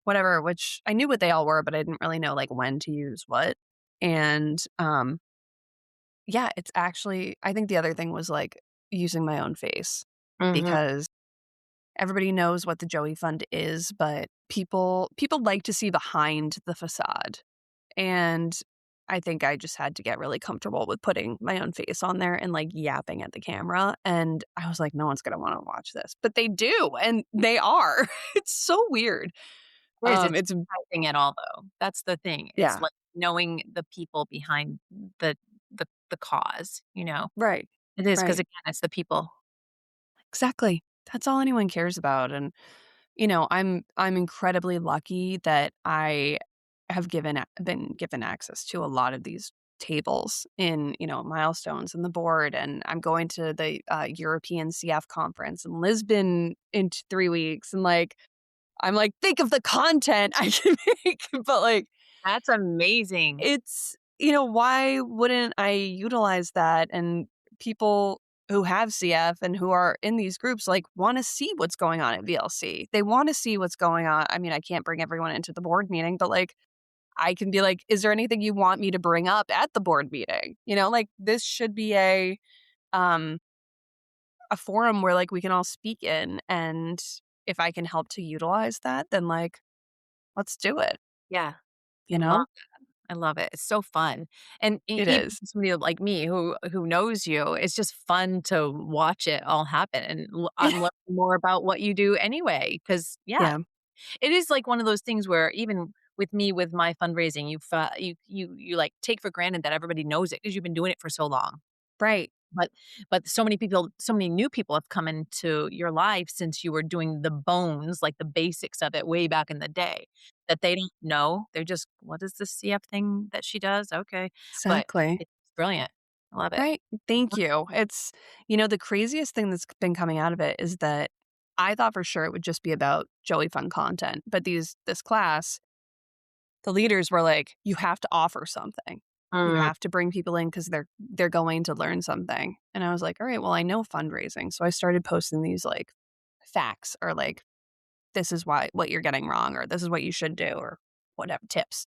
Speaker 2: whatever, which I knew what they all were, but I didn't really know like when to use what. And yeah, it's actually I think the other thing was like using my own face
Speaker 1: Mhm.
Speaker 2: because everybody knows what the Joey Fund is, but people like to see behind the facade. And I think I just had to get really comfortable with putting my own face on there and like yapping at the camera. And I was like, no one's gonna want to watch this. But they do, and they are. It's so weird.
Speaker 1: It is, it's
Speaker 2: It's
Speaker 1: surprising at all, though. That's the thing. It's
Speaker 2: yeah,
Speaker 1: like knowing the people behind the cause, you know?
Speaker 2: right.
Speaker 1: It is because
Speaker 2: Right.
Speaker 1: again, it's the people.
Speaker 2: Exactly. That's all anyone cares about. And I'm incredibly lucky that I have been given access to a lot of these tables in, milestones in the board, and I'm going to the, European CF conference in Lisbon in 3 weeks, and, like, I'm like, "Think of the content I can make," but, like,
Speaker 1: That's amazing.
Speaker 2: why wouldn't I utilize that? And people who have CF and who are in these groups, like, wanna see what's going on at VLC. They wanna see what's going on. I mean, I can't bring everyone into the board meeting, but, like, I can be like, "Is there anything you want me to bring up at the board meeting?" Like, this should be um, a forum where, like, we can all speak in, and if I can help to utilize that, then, like, let's do it,
Speaker 1: Yeah. I
Speaker 2: you
Speaker 1: love
Speaker 2: know?
Speaker 1: I love it. It's so fun. And
Speaker 2: It
Speaker 1: even
Speaker 2: is.
Speaker 1: for somebody like me who knows you, it's just fun to watch it all happen and I'm learning more about what you do anyway. Because yeah,
Speaker 2: Yeah.
Speaker 1: it is like one of those things where even with me with my fundraising, you like take for granted that everybody knows it because you've been doing it for so long.
Speaker 2: Right.
Speaker 1: But so many people, so many new people have come into your life since you were doing the bones, like the basics of it way back in the day that they don't know. They're just, "What is this CF thing that she does? Okay." But
Speaker 2: Exactly.
Speaker 1: it's brilliant. I love it.
Speaker 2: Right. Thank you. The craziest thing that's been coming out of it is that I thought for sure it would just be about Joey Fun content, but this class, the leaders were like, "You have to offer something. You
Speaker 1: Mm,
Speaker 2: have to bring people in because they're going to learn something." And I was like, "All right, well, I know fundraising." So I started posting these like facts or like, "This is what you're getting wrong," or "This is what you should do," or whatever tips.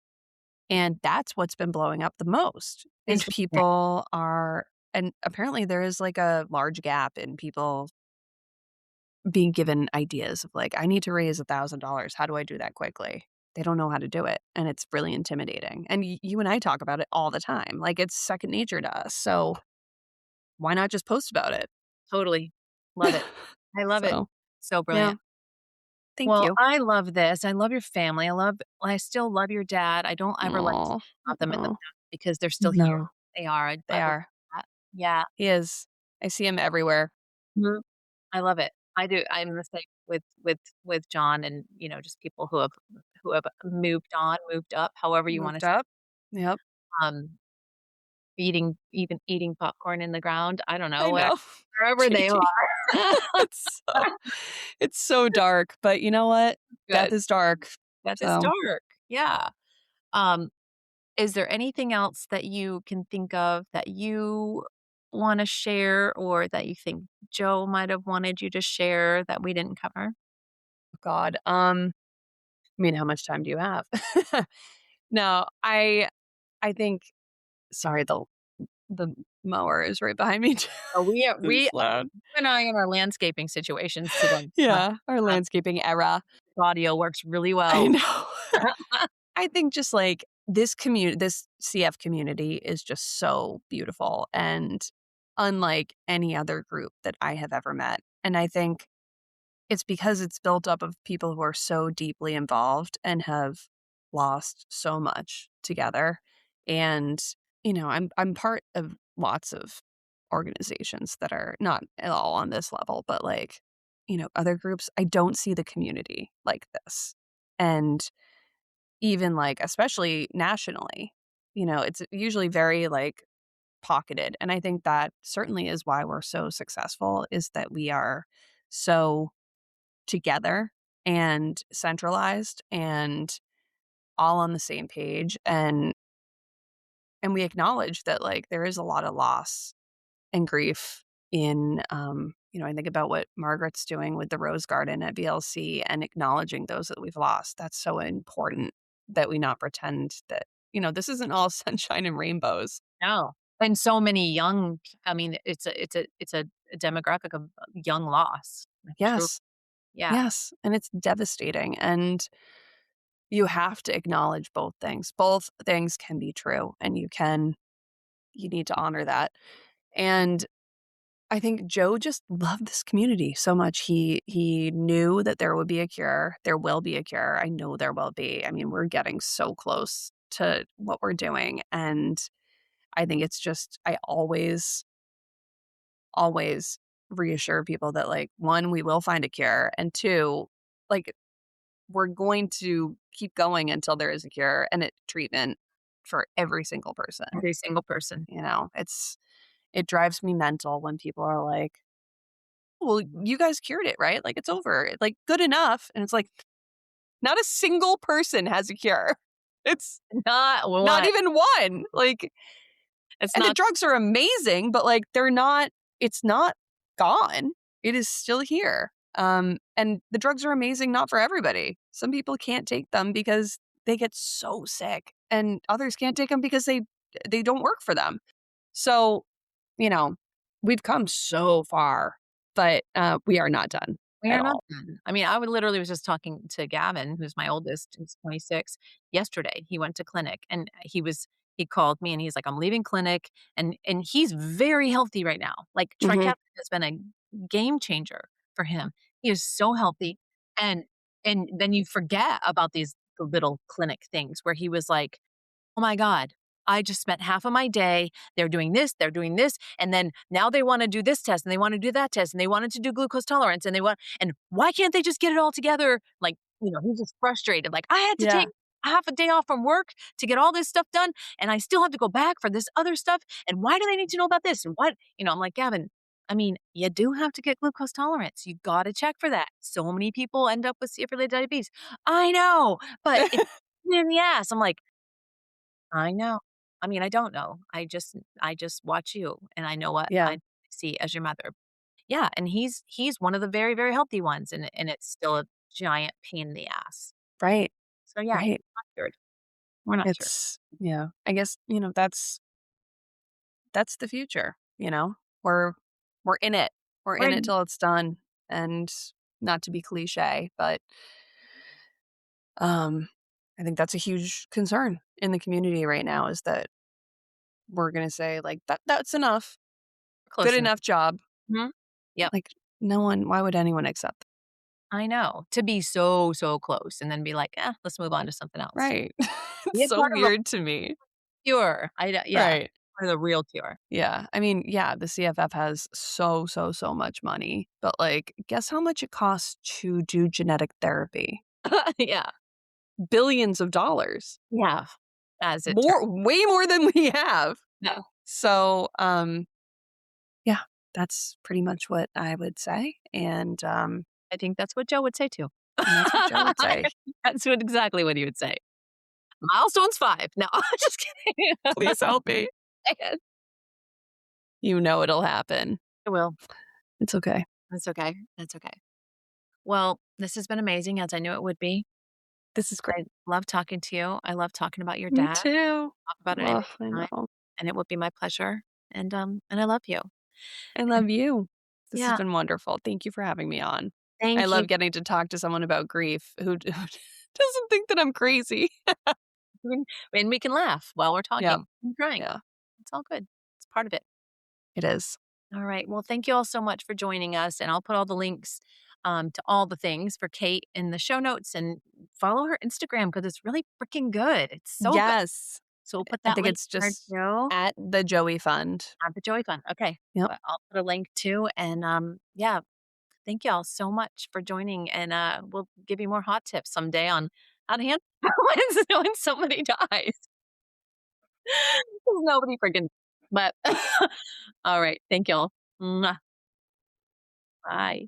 Speaker 2: And that's what's been blowing up the most is
Speaker 1: interesting.
Speaker 2: people are and apparently there is like a large gap in people being given ideas of like, I need to raise $1,000. How do I do that quickly? They don't know how to do it. And it's really intimidating. And you and I talk about it all the time. Like it's second nature to us. So why not just post about it?
Speaker 1: Totally. Love it. I love it.
Speaker 2: So
Speaker 1: So
Speaker 2: yeah,
Speaker 1: brilliant.
Speaker 2: thank
Speaker 1: Well,
Speaker 2: you.
Speaker 1: I love this. I love your family. I still love your dad. I don't ever like to
Speaker 2: Oh,
Speaker 1: talk about them in the
Speaker 2: oh,
Speaker 1: past because they're still here.
Speaker 2: no,
Speaker 1: They are.
Speaker 2: they
Speaker 1: I love
Speaker 2: are.
Speaker 1: that. Yeah.
Speaker 2: He is. I see him everywhere.
Speaker 1: Mhm. I love it. I do. I'm the same with John and, just people who have moved on, moved up, however you wanna
Speaker 2: Moved
Speaker 1: say,
Speaker 2: up. Yep.
Speaker 1: even eating popcorn in the ground. I don't
Speaker 2: I
Speaker 1: know,
Speaker 2: know.
Speaker 1: wherever they
Speaker 2: JT.
Speaker 1: are.
Speaker 2: It's so dark, but you know what? Death
Speaker 1: Good.
Speaker 2: is dark.
Speaker 1: That is
Speaker 2: So,
Speaker 1: dark. Yeah. Um, is there anything else that you can think of that you wanna share or that you think Joe might have wanted you to share that we didn't cover?
Speaker 2: God, mean, how much time do you have? No, I think sorry, the mower is right behind me too.
Speaker 1: Oh, we
Speaker 2: It's loud.
Speaker 1: keep an eye on our landscaping situations today.
Speaker 2: Yeah, our landscaping era.
Speaker 1: Audio works really
Speaker 2: I
Speaker 1: well.
Speaker 2: know. I think just, like, this CF community is just so beautiful and unlike any other group that I have ever met, and I think it's because it's built up of people who are so deeply involved and have lost so much together, and, I'm part of lots of organizations that are not at all on this level, but, like, other groups, I don't see the community like this, and even, like, especially nationally, it's usually very, like, pocketed, and I think that certainly is why we're so successful is that we are so together and centralized and all on the same page, and we acknowledge that, like, there is a lot of loss and grief in, I think about what Margaret's doing with the Rose Garden at VLC and acknowledging those that we've lost. That's so important that we not pretend that, this isn't all sunshine and rainbows.
Speaker 1: No. And so many young I mean, it's a demographic of young loss. Like, true.
Speaker 2: Yes.
Speaker 1: Yeah.
Speaker 2: Yes. And it's devastating. And you have to acknowledge both things. Both things can be true and you need to honor that. And I think Joe just loved this community so much. He knew that there would be a cure. There will be a cure. I know there will be. I mean, we're getting so close to what we're doing. And I think it's just I always reassure people that, like, one, we will find a cure, and two, like, we're going to keep going until there is a cure and a treatment for every single person.
Speaker 1: Every single person.
Speaker 2: It drives me mental when people are like, "Well, you guys cured it, right? Like, it's over. Like, good enough." And it's like, not a single person has a cure. It's
Speaker 1: Not
Speaker 2: not
Speaker 1: one.
Speaker 2: even one. Like,
Speaker 1: It's
Speaker 2: and the
Speaker 1: not
Speaker 2: drugs are amazing, but, like, it's not gone. It is still here. And the drugs are amazing not for everybody. Some people can't take them because they get so sick, and others can't take them because they don't work for them. So, you know, we've come so far, but, we are not done
Speaker 1: we
Speaker 2: at
Speaker 1: are not
Speaker 2: all.
Speaker 1: done. I mean, I would literally was just talking to Gavin, who's my oldest, who's 26, yesterday. He went to clinic and he called me and he's like, "I'm leaving clinic," and he's very healthy right now. Like,
Speaker 2: Mhm.
Speaker 1: Trikafta has been a game changer for him. He is so healthy, and then you forget about these little clinic things where he was like, "Oh my god, I just spent half of my day, they're doing this, and then now they wanna do this test, and they wanna do that test, and they wanted to do glucose tolerance, and why can't they just get it all together?" Like, he's just frustrated, like, "I had to take
Speaker 2: Yeah.
Speaker 1: half a day off from work to get all this stuff done, and I still have to go back for this other stuff, and why do they need to know about this, and what?" I'm like, "Gavin, I mean, you do have to get glucose tolerance, you gotta check for that. So many people end up with CF-related diabetes." "I know, but it's a pain in the ass." I'm like, I know. I mean, I don't know. I just watch you and I know what
Speaker 2: Yeah.
Speaker 1: I see as your mother. Yeah, and he's one of the very, very healthy ones and it's still a giant pain in the ass.
Speaker 2: Right.
Speaker 1: So yeah,
Speaker 2: Right.
Speaker 1: not cured. We're not cured.
Speaker 2: It's yeah. I guess, that's the future, you know? We're we're in it. We're
Speaker 1: We're
Speaker 2: in it
Speaker 1: in
Speaker 2: till it's done, and not to be cliche, but, um, I think that's a huge concern in the community right now is that we're gonna say, like, "That's enough. Good
Speaker 1: close enough.
Speaker 2: enough job."
Speaker 1: Mhm. Yep.
Speaker 2: Like, no one why would anyone accept that?
Speaker 1: I know. To be so, so close and then be like, let's move on to something else.
Speaker 2: Right. It's
Speaker 1: Be a
Speaker 2: so
Speaker 1: part of the
Speaker 2: weird to me.
Speaker 1: cure. Yeah.
Speaker 2: Right.
Speaker 1: Part of the real cure.
Speaker 2: Yeah. I mean, yeah, the CFF has so, so, so much money, but, like, guess how much it costs to do genetic therapy?
Speaker 1: Yeah.
Speaker 2: Billions of dollars.
Speaker 1: Yeah. As it turns.
Speaker 2: More way more than we have.
Speaker 1: No.
Speaker 2: So, yeah, that's pretty much what I would say,
Speaker 1: I think that's what Joe would say too.
Speaker 2: and that's what Joe would say.
Speaker 1: That's exactly what he would say. Milestone's 5. No, just kidding.
Speaker 2: "Please help me." You know it'll happen.
Speaker 1: I will.
Speaker 2: It's okay.
Speaker 1: That's okay. That's okay. Well, this has been amazing, as I knew it would be.
Speaker 2: This is great.
Speaker 1: I love talking to you. I love talking about your
Speaker 2: Me
Speaker 1: dad.
Speaker 2: too.
Speaker 1: Talk about it
Speaker 2: Oh, I
Speaker 1: anytime,
Speaker 2: know.
Speaker 1: and it would be my pleasure. And I love you.
Speaker 2: I
Speaker 1: And
Speaker 2: love you. This has
Speaker 1: yeah,
Speaker 2: been wonderful. Thank you for having me on. I
Speaker 1: thank you.
Speaker 2: love getting to talk to someone about grief who doesn't think that I'm crazy.
Speaker 1: And we can laugh while we're
Speaker 2: Yeah.
Speaker 1: talking and crying.
Speaker 2: Yeah.
Speaker 1: It's all good. It's part of it.
Speaker 2: It is.
Speaker 1: All right. Well, thank you all so much for joining us. And I'll put all the links to all the things for Kate in the show notes and follow her Instagram because it's really freaking good. It's so good.
Speaker 2: Yes.
Speaker 1: So we'll put
Speaker 2: I
Speaker 1: that
Speaker 2: think
Speaker 1: link
Speaker 2: it's
Speaker 1: there
Speaker 2: just
Speaker 1: too.
Speaker 2: at the Joey Fund.
Speaker 1: At the Joy Fund. Okay.
Speaker 2: Yep.
Speaker 1: But I'll put a link too. And yeah, thank y'all so much for joining. And we'll give you more hot tips someday on how to handle when somebody dies. 'Cause nobody freaking. But all right. Thank y'all. Mwah. Bye.